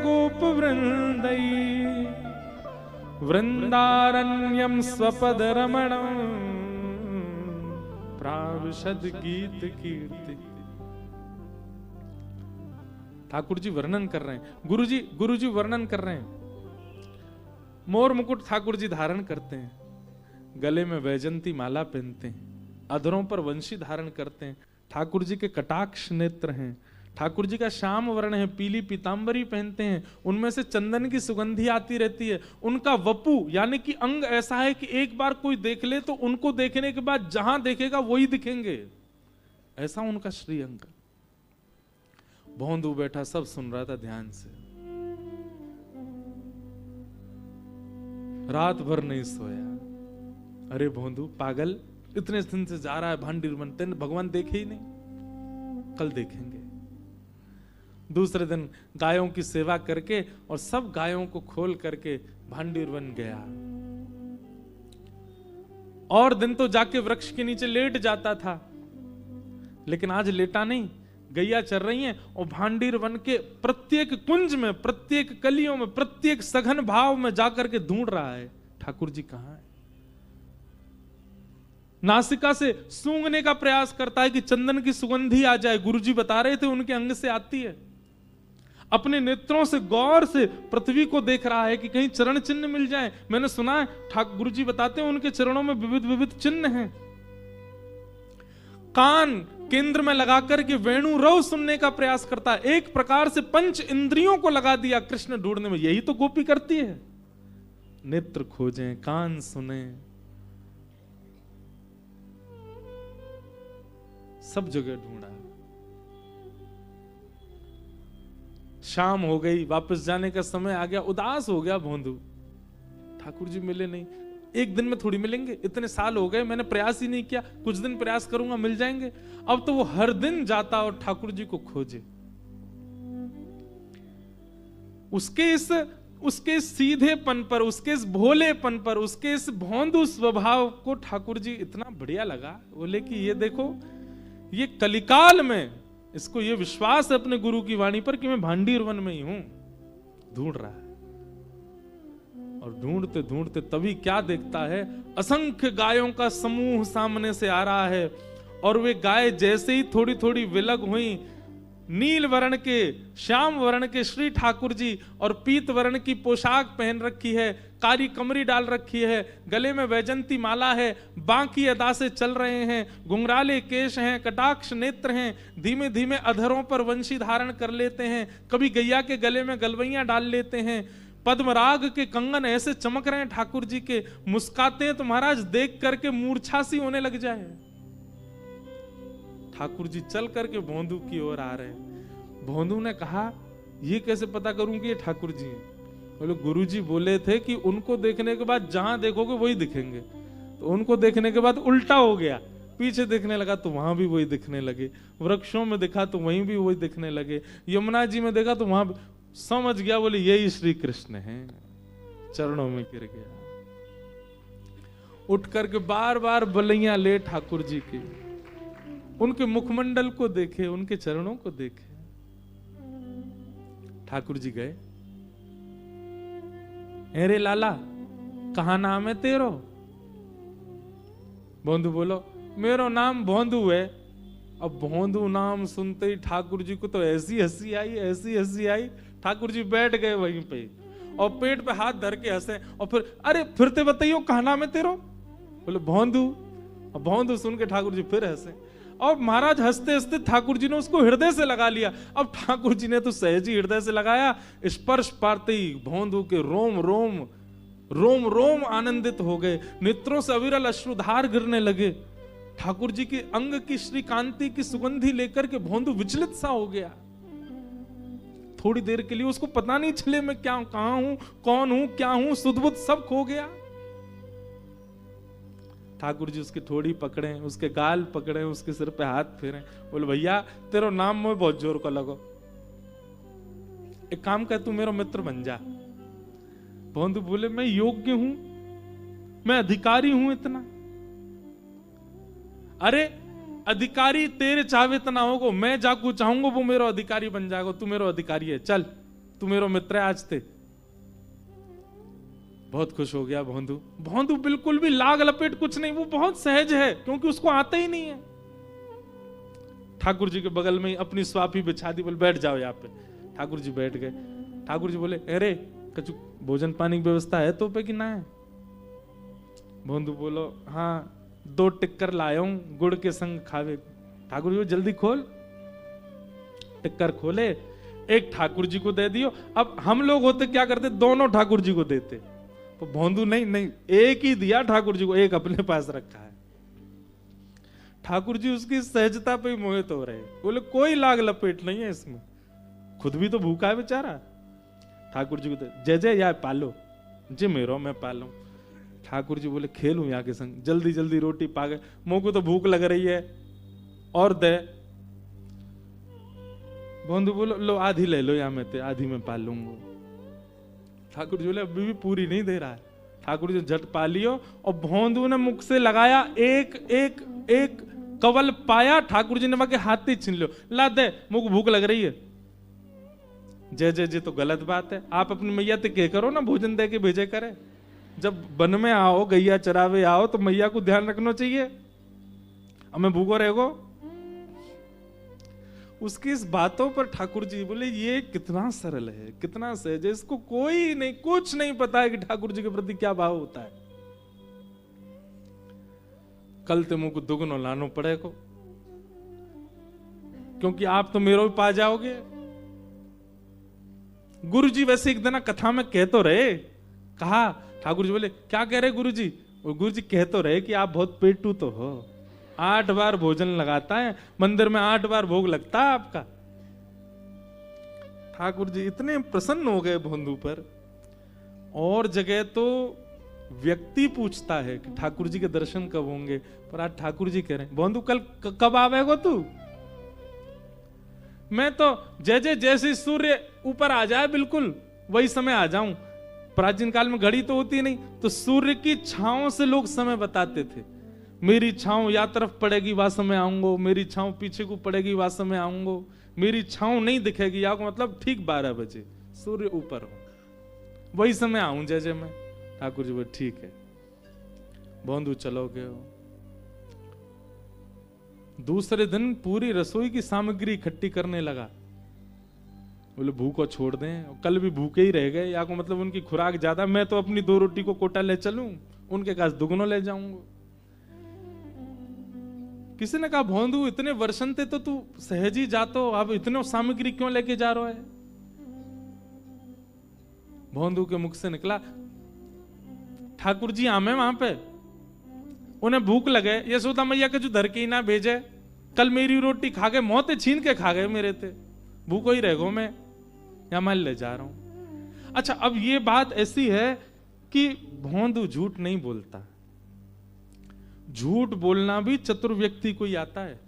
गोपवृन्दै वृंदारण्यम स्वपदरमणं प्राविशद गीत कीर्ति। ठाकुर जी वर्णन कर रहे हैं, गुरु जी वर्णन कर रहे हैं। मोर मुकुट ठाकुर जी धारण करते हैं, गले में वैजंती माला पहनते हैं, अधरों पर वंशी धारण करते हैं। ठाकुर जी के कटाक्ष नेत्र हैं, ठाकुर जी का श्याम वर्ण है, पीली पीतांबरी पहनते हैं, उनमें से चंदन की सुगंधी आती रहती है। उनका वपु यानी कि अंग ऐसा है कि एक बार कोई देख ले तो उनको देखने के बाद जहां देखेगा वही दिखेंगे, ऐसा उनका श्री अंग। भोंदू बैठा सब सुन रहा था ध्यान से, रात भर नहीं सोया। अरे भोंदू पागल, इतने दिन से जा रहा है भांडीर वन, तेने भगवान देखे ही नहीं, कल देखेंगे। दूसरे दिन गायों की सेवा करके और सब गायों को खोल करके भांडीर वन गया। और दिन तो जाके वृक्ष के नीचे लेट जाता था, लेकिन आज लेटा नहीं, गैया चर रही हैं और भांडीर वन के प्रत्येक कुंज में, प्रत्येक कलियों में, प्रत्येक सघन भाव में जाकर के ढूंढ रहा है ठाकुर जी कहां है। नासिका से सूंघने का प्रयास करता है कि चंदन की सुगंधी आ जाए। गुरुजी बता रहे थे उनके अंग से आती है। अपने नेत्रों से गौर से पृथ्वी को देख रहा है कि कहीं चरण चिन्ह मिल जाए। मैंने सुना है ठाकुर गुरुजी बताते हैं उनके चरणों में विविध विविध चिन्ह हैं। कान केंद्र में लगाकर के वेणु रव सुनने का प्रयास करता है। एक प्रकार से पंच इंद्रियों को लगा दिया कृष्ण ढूंढने में। यही तो गोपी करती है, नेत्र खोजें, कान सुने, सब जगह ढूंढा। शाम हो गई, वापस जाने का समय आ गया, उदास हो गया भोंदू। ठाकुर जी मिले नहीं, एक दिन में थोड़ी मिलेंगे, इतने साल हो गए, मैंने प्रयास ही नहीं किया, कुछ दिन प्रयास करूंगा मिल जाएंगे। अब तो वो हर दिन जाता और ठाकुर जी को खोजे। उसके इस सीधेपन पर, उसके इस भोलेपन पर, उसके इस भोंदू स्वभाव को ठाकुर जी इतना बढ़िया लगा। बोले कि ये देखो, ये कलिकाल में इसको ये विश्वास है अपने गुरु की वाणी पर कि मैं भांडीर वन में ही हूं, ढूंढ रहा है। और ढूंढते ढूंढते तभी क्या देखता है, असंख्य गायों का समूह सामने से आ रहा है। और वे गाय जैसे ही थोड़ी थोड़ी विलग हुई, नील वर्ण के, श्याम वर्ण के श्री ठाकुर जी और पीत वर्ण की पोशाक पहन रखी है, कारी कमरी डाल रखी है, गले में वैजंती माला है, बांकी अदा से चल रहे हैं, घुंघराले केश हैं, कटाक्ष नेत्र हैं, धीमे धीमे अधरों पर वंशी धारण कर लेते हैं, कभी गैया के गले में गलवैया डाल लेते हैं, पद्मराग के कंगन ऐसे चमक रहे हैं ठाकुर जी के, मुस्काते हैं तो महाराज देख करके मूर्छा सी होने लग जाए। ठाकुर जी चल करके भोंदू की ओर आ रहे हैं। भोंदू ने कहा ये कैसे पता करूं कि ये ठाकुर जी हैं? बोले गुरु जी बोले थे कि उनको देखने के बाद जहां देखोगे वही दिखेंगे। तो उनको देखने के बाद उल्टा हो गया, पीछे देखने लगा तो वहां भी वही दिखने लगे, वृक्षों में देखा तो वहीं भी वही दिखने लगे, यमुना जी में देखा तो वहां भी। समझ गया, बोले यही श्री कृष्ण हैं। चरणों में गिर गया, उठ करके बार बार बलैया ले ठाकुर जी की, उनके मुखमंडल को देखे, उनके चरणों को देखे। ठाकुर जी गए, अरे लाला कहा नाम है तेरो? भोंदू बोलो मेरो नाम भोंदू है। अब भोंदू नाम सुनते ही ठाकुर जी को तो ऐसी हंसी आई, ऐसी हंसी आई, ठाकुर जी बैठ गए वहीं पे और पेट पे हाथ धर के हंसे। और फिर अरे फिरते बताइयो कहा नाम है तेरो? बोले भोंदू। अब भोंदू सुन के ठाकुर जी फिर हंसे। और महाराज हंसते हंसते ठाकुर जी ने उसको हृदय से लगा लिया। अब ठाकुर जी ने तो सहज ही हृदय से लगाया, स्पर्श पाते ही भोंदू के रोम रोम रोम रोम आनंदित हो गए, नेत्रों से अविरल अश्रुधार गिरने लगे। ठाकुर जी के अंग की श्रीकांति की सुगंधी लेकर के भोंदू विचलित सा हो गया। थोड़ी देर के लिए उसको पता नहीं चले मैं क्या, कहां हूं, कौन हूं, क्या हूं, सुध-बुध सब खो गया। ठाकुर जी उसकी ठोड़ी पकड़े, उसके गाल पकड़े, उसके सिर पे हाथ फेरे, बोले भैया तेरा नाम में बहुत जोर का लगो, एक काम कर तू मेरा मित्र बन जा। भोंदू बोले मैं योग्य हूं, मैं अधिकारी हूं इतना। अरे अधिकारी तेरे चाहे इतना होगा, मैं जाकू चाहूंगा वो मेरा अधिकारी बन जाएगा, तू मेरा अधिकारी है, चल तू मेरा मित्र है आज ते। बहुत खुश हो गया भोंदू। भोंदू बिल्कुल भी लाग लपेट कुछ नहीं, वो बहुत सहज है क्योंकि उसको आता ही नहीं है। ठाकुर जी के बगल में अपनी स्वापी बिछा दी, बोले बैठ जाओ यहाँ पे। ठाकुर जी बैठ गए। ठाकुर जी बोले अरे कछु भोजन पानी की व्यवस्था है तो पे कि ना है? भोंदू बोलो हाँ 2 टिक्कर लाया हूं, गुड़ के संग खावे। ठाकुर जी जल्दी खोल। टिक्कर खोले, एक ठाकुर जी को दे दियो। अब हम लोग होते क्या करते, दोनों ठाकुर जी को देते, तो भोंदू नहीं एक ही दिया ठाकुर जी को, एक अपने पास रखा है। ठाकुर जी उसकी सहजता पे मोहित हो रहे, बोले कोई लाग लपेट नहीं है इसमें, खुद भी तो भूखा है बेचारा। ठाकुर जी को दे, जय जय या पालो जी मेरो मैं पालू। ठाकुर जी बोले खेलूं यहाँ के संग, जल्दी जल्दी रोटी पा गए, मुंह को तो भूख लग रही है और दे। भोंदू बोलो लो आधी ले लो, यहाँ में आधी में पाल लूंगा। ठाकुर जी बोले अभी भी पूरी नहीं दे रहा है। ठाकुर जी झट पा लियो और भोंदू ने मुख से लगाया, एक एक एक कवल पाया। ठाकुर जी ने के हाथ ही छीन लो, ला दे मुख भूख लग रही है। जय जय जी तो गलत बात है, आप अपनी मैया ते कह करो ना भोजन दे के भेजे करे। जब वन में आओ गैया चरावे आओ तो मैया को ध्यान रखना चाहिए, हमें भूखो रहेगो। उसकी इस बातों पर ठाकुर जी बोले ये कितना सरल है, कितना सहज है, इसको कोई नहीं कुछ नहीं पता है कि ठाकुर जी के प्रति क्या भाव होता है। कल ते मुंह को दुगनो लानो पड़ेगा, क्योंकि आप तो मेरो भी पा जाओगे। गुरु जी वैसे एक दिन कथा में कह तो रहे, कहा ठाकुर जी बोले क्या कह रहे गुरु जी? और गुरु जी कह तो रहे कि आप बहुत पेटू तो हो, 8 बार भोजन लगाता है, मंदिर में 8 बार भोग लगता है आपका। ठाकुर जी इतने प्रसन्न हो गए भोंदू पर। और जगह तो व्यक्ति पूछता है कि ठाकुर जी के दर्शन कब होंगे, पर आज ठाकुर जी कह रहे हैं भोंदू कल कब आवेगो तू? मैं तो जैसे सूर्य ऊपर आ जाए बिल्कुल वही समय आ जाऊं। प्राचीन काल में घड़ी तो होती नहीं, तो सूर्य की छांव से लोग समय बताते थे। मेरी छांव या तरफ पड़ेगी वह समय आऊंगो, मेरी छांव पीछे को पड़ेगी वह समय आऊंगो, मेरी छांव नहीं दिखेगी या को मतलब ठीक 12 बजे सूर्य ऊपर हो वही समय आऊं जय मैं। ठाकुर जी बोले ठीक है। भोंदू चलोगे हो। दूसरे दिन पूरी रसोई की सामग्री इकट्ठी करने लगा। बोले भूखो छोड़ दें, कल भी भूखे ही रह गए या को मतलब उनकी खुराक ज्यादा, मैं तो अपनी 2 रोटी को कोटा ले चलूं, उनके पास दुगनो ले जाऊंगा। किसी ने कहा भोंदू इतने वर्षन थे तो तू सहज ही जातो, अब इतने सामग्री क्यों लेके जा रहा है? भोंदू के मुख से निकला ठाकुर जी आमे वहां पे, उन्हें भूख लगे, यशोदा मैया के जो धर के ही ना भेजे, कल मेरी रोटी खा गए, मौतें छीन के खा गए मेरे थे, भूखो ही रह गो, मैं यहां मैं ले जा रहा हूं। अच्छा अब ये बात ऐसी है कि भोंदू झूठ नहीं बोलता। झूठ बोलना भी चतुर व्यक्ति को ही आता है,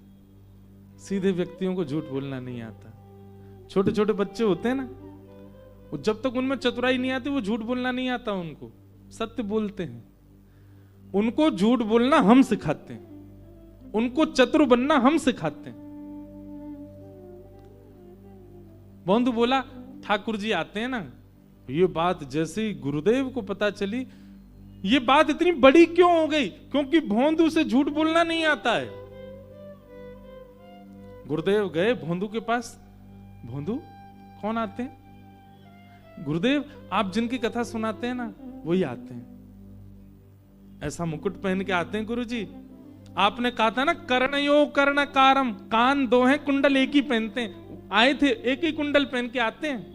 सीधे व्यक्तियों को झूठ बोलना नहीं आता। छोटे छोटे बच्चे होते हैं ना, वो जब तक उनमें चतुराई नहीं आती वो झूठ बोलना नहीं आता उनको, सत्य बोलते हैं। उनको झूठ बोलना हम सिखाते हैं, उनको चतुर बनना हम सिखाते हैं। भोंदू बोला ठाकुर जी आते हैं ना, ये बात जैसे ही गुरुदेव को पता चली, ये बात इतनी बड़ी क्यों हो गई? क्योंकि भोंदू से झूठ बोलना नहीं आता है। गुरुदेव गए भोंदू के पास, भोंदू कौन आते हैं? गुरुदेव आप जिनकी कथा सुनाते हैं ना वही आते हैं, ऐसा मुकुट पहन के आते हैं गुरुजी, आपने कहा था ना, कर्णयो कर्णकारम, कान दो हैं, कुंडल एक ही पहनते हैं। आए थे एक ही कुंडल पहन के आते हैं।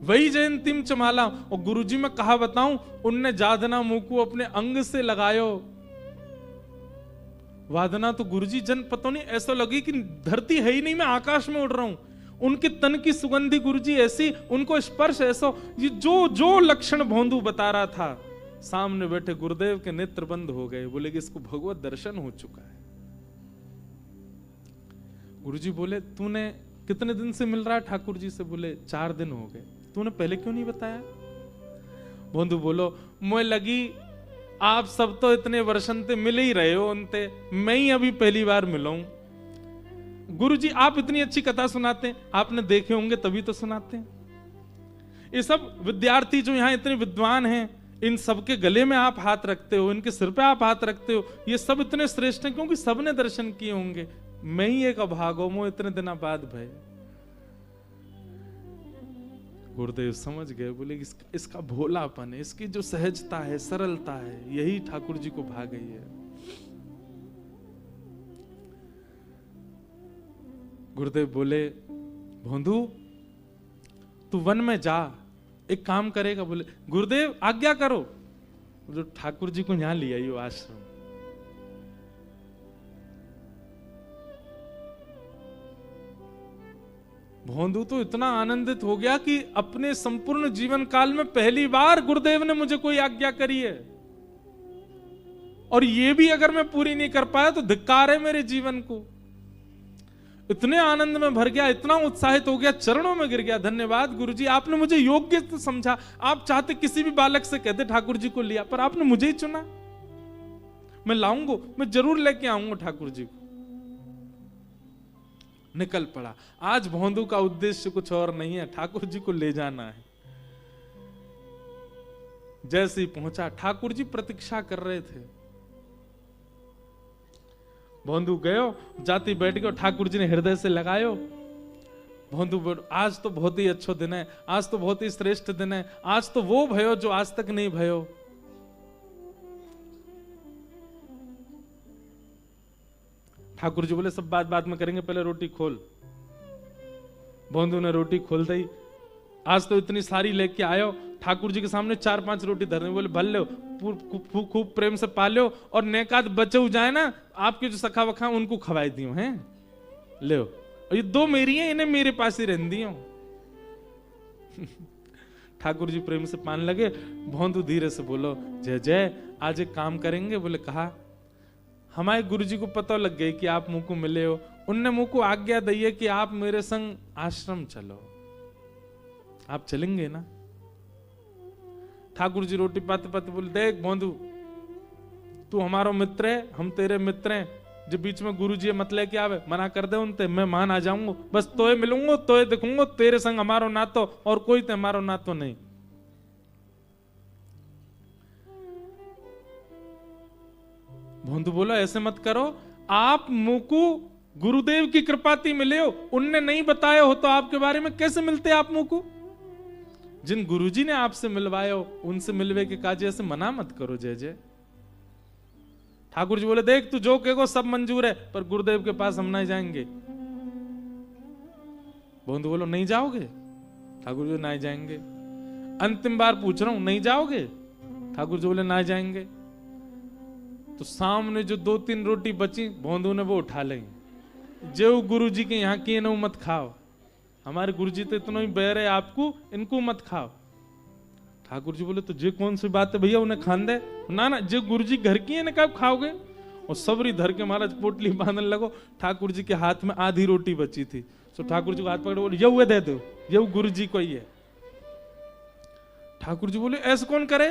वही जयंतीम चमाला। और गुरुजी में कहा बताऊं, उनने जादना मुकु अपने अंग से लगायो। वादना तो गुरुजी जन पता नहीं, ऐसा लगी कि धरती है ही नहीं, मैं आकाश में उड़ रहा हूं। उनके तन की सुगंधी गुरुजी ऐसी, उनको स्पर्श ऐसा, ये जो लक्षण भोंदू बता रहा था, सामने बैठे गुरुदेव के नेत्र बंद हो गए। बोले कि इसको भगवत दर्शन हो चुका है। गुरुजी बोले तूने कितने दिन से मिल रहा है ठाकुर जी से? बोले 4 दिन हो गए। तूने पहले क्यों नहीं बताया? भोंदू बोलो, मुझे लगी आप सब तो इतने वर्षन ते मिल ही रहे हो उनते, मैं ही अभी पहली बार मिला हूं। गुरुजी आप इतनी अच्छी कथा सुनाते हैं, आपने देखे होंगे तभी तो सुनाते हैं। ये सब विद्यार्थी जो यहाँ इतने विद्वान हैं, इन सबके गले में आप हाथ रखते हो, इनके सिर पे आप हाथ रखते हो, ये सब इतने श्रेष्ठ हैं क्योंकि सबने दर्शन किए होंगे। मैं ही एक अभागो मो इतने दिनों बाद भय। गुरुदेव समझ गए, बोले इसका भोलापन है, इसकी जो सहजता है, सरलता है, यही ठाकुर जी को भा गई है। गुरुदेव बोले भोंदू तू वन में जा, एक काम करेगा? बोले गुरुदेव आज्ञा करो। जो ठाकुर जी को यहां ले आइयो आश्रम। भोंदू तो इतना आनंदित हो गया कि अपने संपूर्ण जीवन काल में पहली बार गुरुदेव ने मुझे कोई आज्ञा करी है, और ये भी अगर मैं पूरी नहीं कर पाया तो धिक्कार है मेरे जीवन को। इतने आनंद में भर गया, इतना उत्साहित हो गया, चरणों में गिर गया। धन्यवाद गुरुजी, आपने मुझे योग्य तो समझा। आप चाहते किसी भी बालक से कहते ठाकुर जी को लिया, पर आपने मुझे ही चुना। मैं लाऊंगा, मैं जरूर लेके आऊंगा ठाकुर जी को। निकल पड़ा। आज भोंदू का उद्देश्य कुछ और नहीं है, ठाकुर जी को ले जाना है। जैसे ही पहुंचा, ठाकुर जी प्रतीक्षा कर रहे थे। भोंदू गयो, जाति बैठ गयो, ठाकुर जी ने हृदय से लगायो। भोंदू आज तो बहुत ही अच्छा दिन है, आज तो बहुत ही श्रेष्ठ दिन है, आज तो वो भयो जो आज तक नहीं भयो। ठाकुर जी बोले सब बात में करेंगे, पहले रोटी खोल। भोंदू ने रोटी खोल दी। आज तो इतनी सारी लेके आयो। ठाकुर जी के सामने 4-5 रोटी धरने। बोले भल लो, खूब प्रेम से पालो, और नेकाद बचे जाए ना, आपके जो सखा वखा उनको खवाई दियो हैं, ले। और ये 2 मेरी हैं, इन्हें मेरे पास ही रहन दियो। ठाकुर जी प्रेम से पान लगे। भोंदू धीरे से बोलो जय जय, आज एक काम करेंगे। बोले कहा? हमारे गुरुजी को पता लग गई कि आप मुझको मिले हो, उनने मुझको आज्ञा दी है कि आप मेरे संग आश्रम चलो। आप चलेंगे ना? ठाकुर जी रोटी पाते पाते बोले देख भोंदू, तू हमारा मित्र है, हम तेरे मित्र हैं। जो बीच में गुरुजी मत लेके आवे, मना कर दे उनते, मैं मान आ जाऊंगा। बस तोए मिलूंगा, तोए दिखूंगा, तेरे संग हमारो नातो, और कोई ते हमारो नातो नहीं। भोंदू बोलो ऐसे मत करो, आप मुझको गुरुदेव की कृपाती मिले हो, उनने नहीं बताया हो तो आपके बारे में कैसे मिलते आप मुझको? जिन गुरुजी ने आपसे मिलवाए हो उनसे मिलवे के काज ऐसे मना मत करो जय जय। ठाकुर जी बोले देख तू जो कहेगो सब मंजूर है, पर गुरुदेव के पास हम नहीं जाएंगे। भोंदू बोलो नहीं जाओगे? ठाकुर जी नहीं जाएंगे। अंतिम बार पूछ रहा हूं, नहीं जाओगे? ठाकुर जी बोले नहीं जाएंगे। तो सामने जो 2-3 रोटी बची, भोंदू ने वो उठा ली। जो गुरु जी के यहाँ की न मत खाओ, हमारे गुरु जी तो इतना ही बैर है आपको, इनको मत खाओ। ठाकुर जी बोले तो जे कौन सी बात है भैया, उन्हें खान दे ना। ना जो गुरु जी घर की है ना, कब खाओगे? और सबरी धर के महाराज पोटली बांधने लगो। ठाकुर जी के हाथ में आधी रोटी बची थी, तो ठाकुर जी को हाथ पकड़े बोले ये दे दो, ये गुरु जी को ही है। ठाकुर जी बोले ऐसे कौन करे?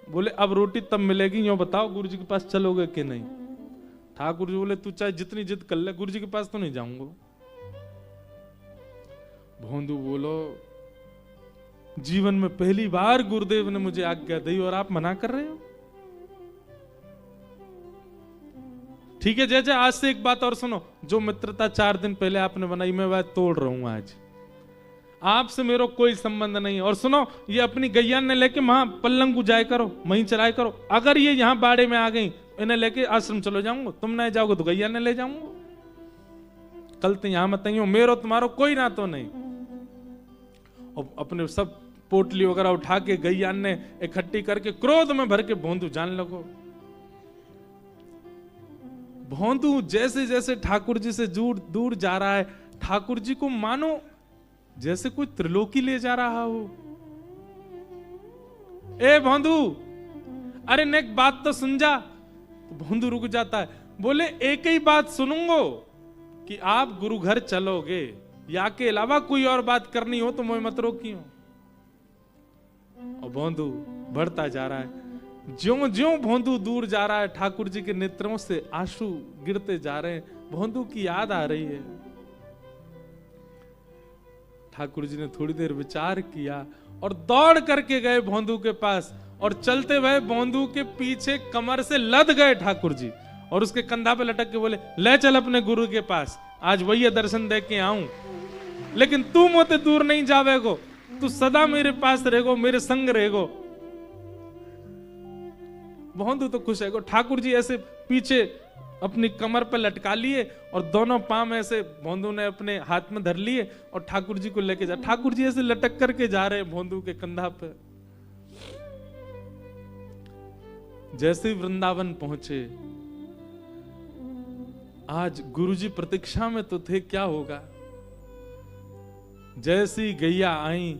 बोले अब रोटी तब मिलेगी, यो बताओ गुरु जी के पास चलोगे कि नहीं? ठाकुर जी बोले तू चाहे जितनी जिद कर ले, गुरु जी के पास तो नहीं जाऊंगा। भोंदू बोलो जीवन में पहली बार गुरुदेव ने मुझे आज्ञा दी और आप मना कर रहे हो? ठीक है जय जय, आज से एक बात और सुनो, जो मित्रता 4 दिन पहले आपने बनाई मैं बात तोड़ रहा हूं आज। आपसे मेरा कोई संबंध नहीं। और सुनो, ये अपनी गैया ने लेके वहां पल्लंगू जाए करो, वहीं चलाए करो। अगर ये यहाँ बाड़े में आ गई, इन्हें लेके आश्रम चलो जाऊंगा, तुम नहीं जाओगे तो गैया ने ले जाऊंगा। कल तो यहां मत आइयो, मेरो तुम्हारो कोई ना तो नहीं। और अपने सब पोटली वगैरह उठा के गैया ने इकट्ठी करके क्रोध में भर के भोंदू जान लगो। भोंदू जैसे जैसे ठाकुर जी से दूर जा रहा है, ठाकुर जी को मानो जैसे कोई त्रिलोकी ले जा रहा हो। ए भोंदू, अरे नेक बात तो सुन जा। भोंदू रुक जाता है, बोले एक ही बात सुनूंगो कि आप गुरु घर चलोगे, या के अलावा कोई और बात करनी हो तो मुझे मत रोकियो। और भोंदू बढ़ता जा रहा है। ज्यों ज्यों भोंदू दूर जा रहा है, ठाकुर जी के नेत्रों से आंसू गिरते जा रहे हैं। भोंदू की याद आ रही है। ठाकुर जी ने थोड़ी देर विचार किया और दौड़ करके गए भोंदू के पास, और चलते हुए भोंदू के पीछे कमर से लद गए ठाकुर जी, और उसके कंधा पे लटक के बोले, ले चल अपने गुरु के पास, आज वही दर्शन दे के आऊं, लेकिन तू मोते दूर नहीं जावेगो, तू सदा मेरे पास रहेगो, मेरे संग रहेगो। भोंदू तो खुश है। ठाकुर जी ऐसे पीछे अपनी कमर पर लटका लिए और दोनों पांव ऐसे भोंदू ने अपने हाथ में धर लिए और ठाकुर जी को लेके जा। ठाकुर जी ऐसे लटक करके जा रहे हैं भोंदू के कंधा पे। जैसे ही वृंदावन पहुंचे, आज गुरुजी प्रतीक्षा में तो थे, क्या होगा। जैसी गैया आई,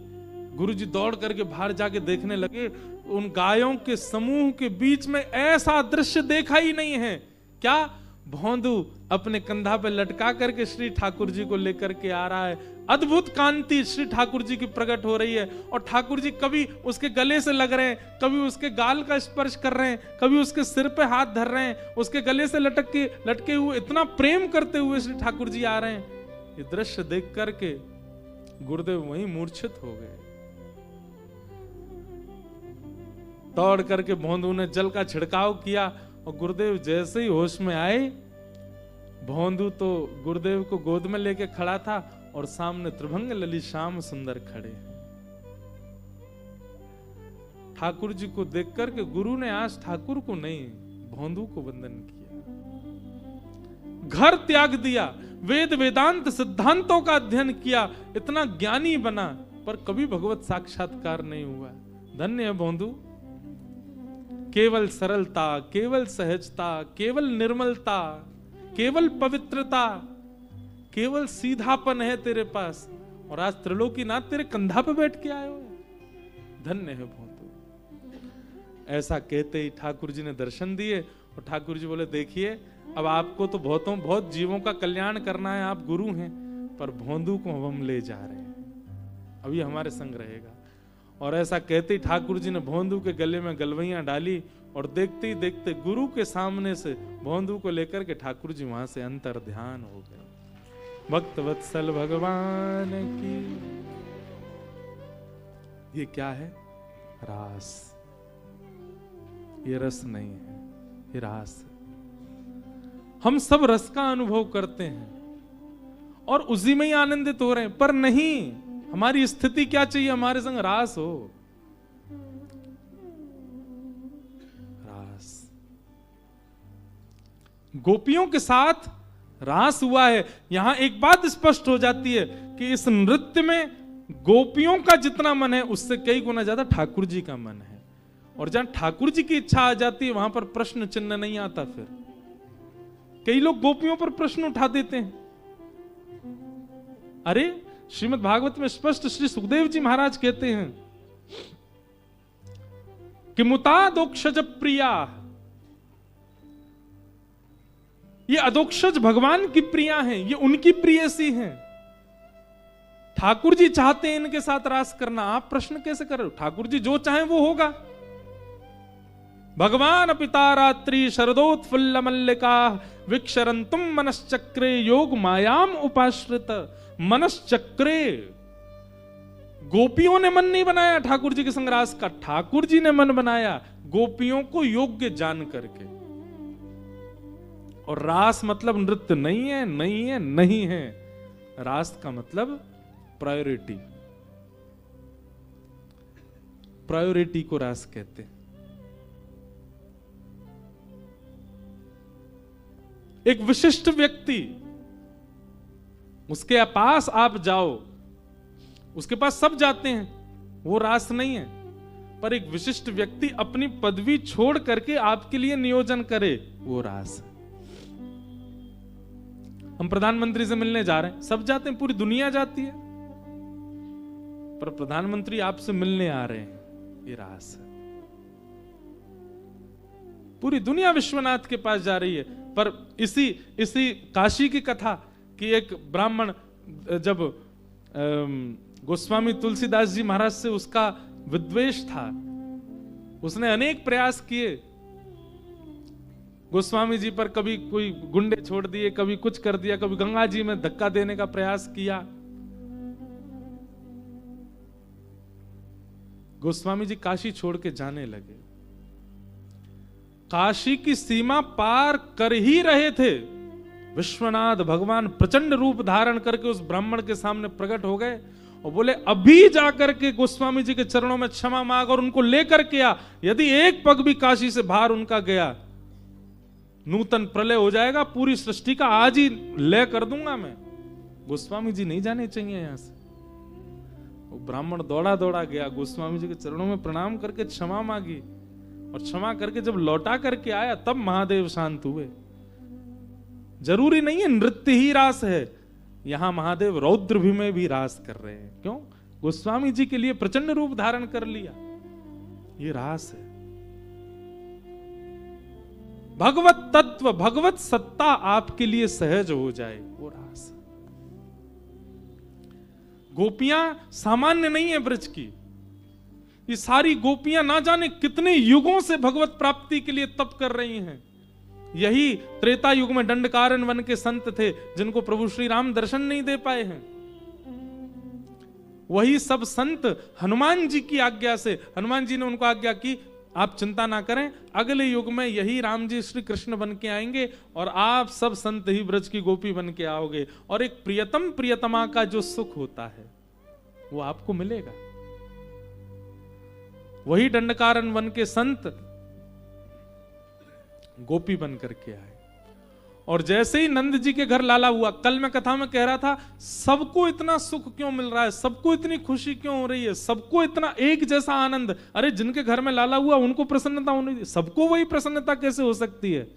गुरुजी दौड़ करके बाहर जाके देखने लगे, उन गायों के समूह के बीच में ऐसा दृश्य देखा ही नहीं है। क्या? भोंदू अपने कंधा पे लटका करके श्री ठाकुर जी को लेकर के आ रहा है। अद्भुत कांति श्री ठाकुर जी की प्रकट हो रही है, और ठाकुर जी कभी उसके गले से लग रहे हैं, कभी उसके गाल का स्पर्श कर रहे हैं, कभी उसके सिर पे हाथ धर रहे हैं, उसके गले से लटके हुए इतना प्रेम करते हुए श्री ठाकुर जी आ रहे हैं। ये दृश्य देख करके गुरुदेव वहीं मूर्छित हो गए। दौड़ करके भोंदू ने जल का छिड़काव किया, और गुरुदेव जैसे ही होश में आए, भोंदू तो गुरुदेव को गोद में लेके खड़ा था, और सामने त्रिभंग ललित श्याम सुंदर खड़े। ठाकुर जी को देख करके गुरु ने आज ठाकुर को नहीं, भोंदू को वंदन किया। घर त्याग दिया, वेद वेदांत सिद्धांतों का अध्ययन किया, इतना ज्ञानी बना, पर कभी भगवत साक्षात्कार नहीं हुआ। धन्य है भोंदू। केवल सरलता, केवल सहजता, केवल निर्मलता, केवल पवित्रता, केवल सीधापन है तेरे पास, और आज त्रिलोकीनाथ तेरे कंधा पे बैठ के आए हो। धन्य है भोंदू। ऐसा कहते ही ठाकुर जी ने दर्शन दिए, और ठाकुर जी बोले, देखिए अब आपको तो बहुत जीवों का कल्याण करना है, आप गुरु हैं, पर भोंदू को हम ले जा रहे हैं, अभी हमारे संग रहेगा। और ऐसा कहते ही ठाकुर जी ने भोंदू के गले में गलवैयां डाली, और देखते ही देखते गुरु के सामने से भोंदू को लेकर के ठाकुर जी वहां से अंतर ध्यान हो गए। भक्त वत्सल भगवान की। ये क्या है? रास। ये रस नहीं है, ये रास है। हम सब रस का अनुभव करते हैं और उसी में ही आनंदित हो रहे हैं, पर नहीं, हमारी स्थिति क्या चाहिए? हमारे संग रास हो। रास। गोपियों के साथ रास हुआ है। यहां एक बात स्पष्ट हो जाती है कि इस नृत्य में गोपियों का जितना मन है, उससे कई गुना ज्यादा ठाकुर जी का मन है। और जहां ठाकुर जी की इच्छा आ जाती है, वहां पर प्रश्न चिन्ह नहीं आता। फिर कई लोग गोपियों पर प्रश्न उठा देते हैं। अरे श्रीमद् भागवत में स्पष्ट श्री सुखदेव जी महाराज कहते हैं कि मुतादोक्षज प्रिया, ये अदोक्षज भगवान की प्रिया हैं, ये उनकी प्रियसी हैं। ठाकुर जी चाहते हैं इनके साथ रास करना, आप प्रश्न कैसे कर रहे हो? ठाकुर जी जो चाहें वो होगा। भगवान पिता रात्रि शरदोत्फुल्ल मल्लिका विक्षरंतुम मनश्चक्रे योग मायाम उपाश्रित। मनश्चक्रे, गोपियों ने मन नहीं बनाया ठाकुर जी के संग रास का, ठाकुर जी ने मन बनाया गोपियों को योग्य जान करके। और रास मतलब नृत्य नहीं है, नहीं है, नहीं है। रास का मतलब प्रायोरिटी, प्रायोरिटी को रास कहते हैं। एक विशिष्ट व्यक्ति, उसके पास आप जाओ, उसके पास सब जाते हैं, वो रास नहीं है। पर एक विशिष्ट व्यक्ति अपनी पदवी छोड़ करके आपके लिए नियोजन करे, वो रास है। हम प्रधानमंत्री से मिलने जा रहे हैं, सब जाते हैं, पूरी दुनिया जाती है, पर प्रधानमंत्री आपसे मिलने आ रहे हैं, ये रास है। पूरी दुनिया विश्वनाथ के पास जा रही है। पर इसी काशी की कथा कि एक ब्राह्मण जब गोस्वामी तुलसीदास जी महाराज से उसका विद्वेष था, उसने अनेक प्रयास किए गोस्वामी जी पर, कभी कोई गुंडे छोड़ दिए, कभी कुछ कर दिया, कभी गंगा जी में धक्का देने का प्रयास किया। गोस्वामी जी काशी छोड़ के जाने लगे। काशी की सीमा पार कर ही रहे थे, विश्वनाथ भगवान प्रचंड रूप धारण करके उस ब्राह्मण के सामने प्रकट हो गए और बोले, अभी जाकर के गोस्वामी जी के चरणों में क्षमा मांग और उनको लेकर के आ, यदि एक पग भी काशी से बाहर उनका गया, नूतन प्रलय हो जाएगा, पूरी सृष्टि का आज ही लय कर दूंगा मैं। गोस्वामी जी नहीं जाने चाहिए यहां से। वो ब्राह्मण दौड़ा दौड़ा गया, गोस्वामी जी के चरणों में प्रणाम करके क्षमा मांगी, और क्षमा करके जब लौटा करके आया तब महादेव शांत हुए। जरूरी नहीं है नृत्य ही रास है, यहां महादेव रौद्र भी में भी रास कर रहे हैं। क्यों? गोस्वामी जी के लिए प्रचंड रूप धारण कर लिया, ये रास है। भगवत तत्व, भगवत सत्ता आपके लिए सहज हो जाए, वो रास। गोपियां सामान्य नहीं है ब्रज की, ये सारी गोपियां ना जाने कितने युगों से भगवत प्राप्ति के लिए तप कर रही हैं। यही त्रेता युग में दंडकारण्य वन के संत थे जिनको प्रभु श्री राम दर्शन नहीं दे पाए हैं। वही सब संत हनुमान जी की आज्ञा से, हनुमान जी ने उनको आज्ञा की, आप चिंता ना करें, अगले युग में यही राम जी श्री कृष्ण बन के आएंगे और आप सब संत ही ब्रज की गोपी बन के आओगे, और एक प्रियतम प्रियतमा का जो सुख होता है वो आपको मिलेगा। वही दंडकारण्य वन के संत गोपी बन करके आए, और जैसे ही नंद जी के घर लाला हुआ, कल मैं कथा में कह रहा था, सबको इतना सुख क्यों मिल रहा है, सबको इतनी खुशी क्यों हो रही है, सबको इतना एक जैसा आनंद। अरे जिनके घर में लाला हुआ उनको प्रसन्नता होनी, सबको वही प्रसन्नता कैसे हो सकती है?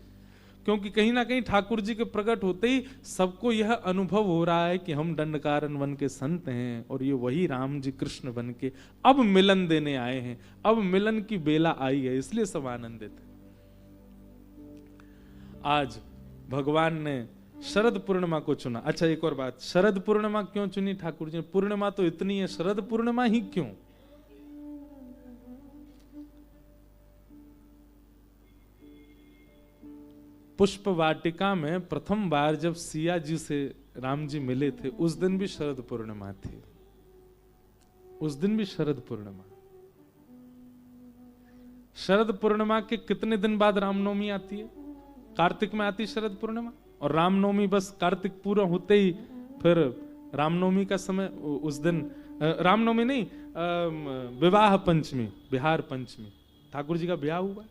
क्योंकि कहीं ना कहीं ठाकुर जी के प्रकट होते ही सबको यह अनुभव हो रहा है कि हम दंडकारण्य वन के संत हैं और ये वही राम जी कृष्ण बन के अब मिलन देने आए हैं, अब मिलन की बेला आई है, इसलिए सब आनंदित है। आज भगवान ने शरद पूर्णिमा को चुना। अच्छा एक और बात, शरद पूर्णिमा क्यों चुनी ठाकुर जी ने? पूर्णिमा तो इतनी है, शरद पूर्णिमा ही क्यों? पुष्प वाटिका में प्रथम बार जब सिया जी से राम जी मिले थे, उस दिन भी शरद पूर्णिमा थी, उस दिन भी शरद पूर्णिमा। शरद पूर्णिमा के कितने दिन बाद रामनवमी आती है? कार्तिक में आती शरद पूर्णिमा, और रामनवमी बस कार्तिक पूरा होते ही फिर रामनवमी का समय, उस दिन रामनवमी नहीं, विवाह पंचमी, बिहार पंचमी, ठाकुर जी का ब्याह हुआ।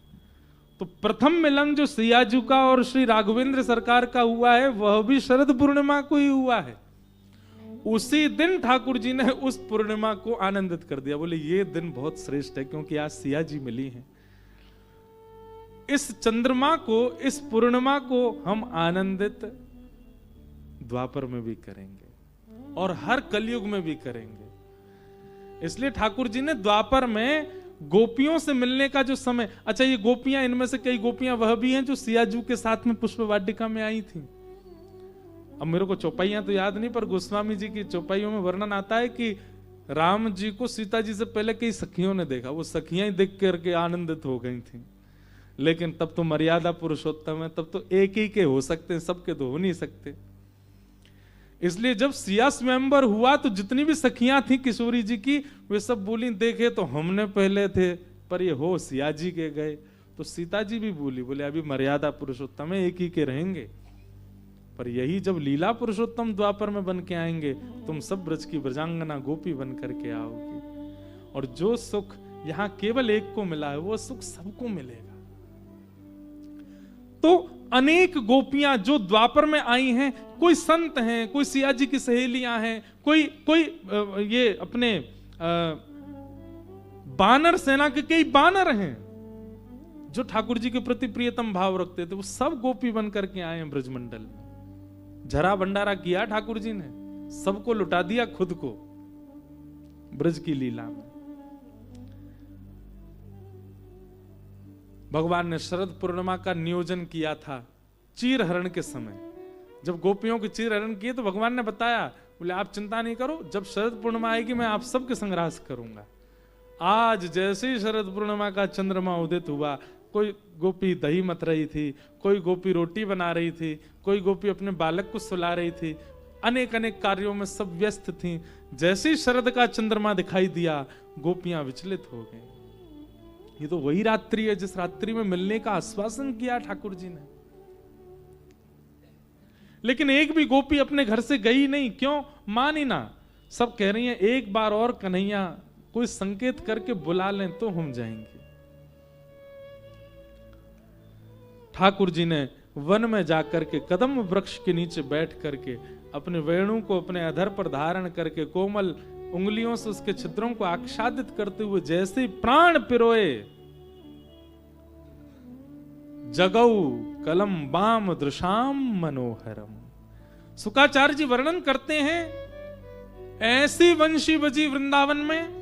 तो प्रथम मिलन जो सियाजू का और श्री राघवेंद्र सरकार का हुआ है वह भी शरद पूर्णिमा को ही हुआ है। उसी दिन ठाकुर जी ने उस पूर्णिमा को आनंदित कर दिया, बोले ये दिन बहुत श्रेष्ठ है क्योंकि आज सिया जी मिली हैं। इस चंद्रमा को, इस पूर्णिमा को हम आनंदित द्वापर में भी करेंगे और हर कलयुग में भी करेंगे। इसलिए ठाकुर जी ने द्वापर में गोपियों से मिलने का जो समय, अच्छा ये गोपियां, इनमें से कई गोपियां वह भी हैं जो सियाजू के साथ में पुष्प वाटिका में आई थी। अब मेरे को चौपाइयां तो याद नहीं, पर गोस्वामी जी की चौपाइयों में वर्णन आता है कि राम जी को सीता जी से पहले कई सखियों ने देखा, वो सखियां ही देख करके आनंदित हो गई थी। लेकिन तब तो मर्यादा पुरुषोत्तम है, तब तो एक ही के हो सकते हैं, सबके तो हो नहीं सकते। इसलिए जब सिया स्वयंवर हुआ तो जितनी भी सखियां थी किशोरी जी की, वे सब बोली देखे तो हमने पहले थे, पर ये हो सिया जी के गए। तो सीता जी भी बोली, बोले अभी मर्यादा पुरुषोत्तम है, एक ही के रहेंगे, पर यही जब लीला पुरुषोत्तम द्वापर में बन के आएंगे, तुम सब ब्रज की ब्रजांगना गोपी बन करके आओगी। और जो सुख यहां केवल एक को मिला है, वो सुख सबको मिलेगा। तो अनेक गोपियां जो द्वापर में आई हैं, कोई संत हैं, कोई सिया जी की सहेलियां हैं, कोई ये अपने बानर सेना के कई बानर हैं जो ठाकुर जी के प्रति प्रियतम भाव रखते थे, वो सब गोपी बन करके आए हैं ब्रजमंडल में। झरा भंडारा किया ठाकुर जी ने, सबको लुटा दिया खुद को ब्रज की लीला में। भगवान ने शरद पूर्णिमा का नियोजन किया था चीर हरण के समय। जब गोपियों के चीर हरण किए तो भगवान ने बताया, बोले आप चिंता नहीं करो, जब शरद पूर्णिमा आएगी मैं आप सबके संग्रास करूंगा। आज जैसे ही शरद पूर्णिमा का चंद्रमा उदित हुआ, कोई गोपी दही मथ रही थी, कोई गोपी रोटी बना रही थी, कोई गोपी अपने बालक को सुला रही थी, अनेक अनेक कार्यों में सब व्यस्त थीं। जैसे ही शरद का चंद्रमा दिखाई दिया, गोपियां विचलित हो गई। ये तो वही रात्रि है जिस रात्रि में मिलने का आश्वासन किया ठाकुर जी ने। लेकिन एक भी गोपी अपने घर से गई नहीं। क्यों? मानी ना। सब कह रही हैं एक बार और कन्हैया कोई संकेत करके बुला लें तो हम जाएंगे। ठाकुर जी ने वन में जाकर के कदम वृक्ष के नीचे बैठ करके अपने वेणु को अपने अधर पर धारण करके कोमल उंगलियों से उसके छिद्रों को आच्छादित करते हुए जैसे ही प्राण पिरोए, जगऊ कलम बाम दृशाम मनोहरम। शुकाचार्य जी वर्णन करते हैं, ऐसी वंशी बजी वृंदावन में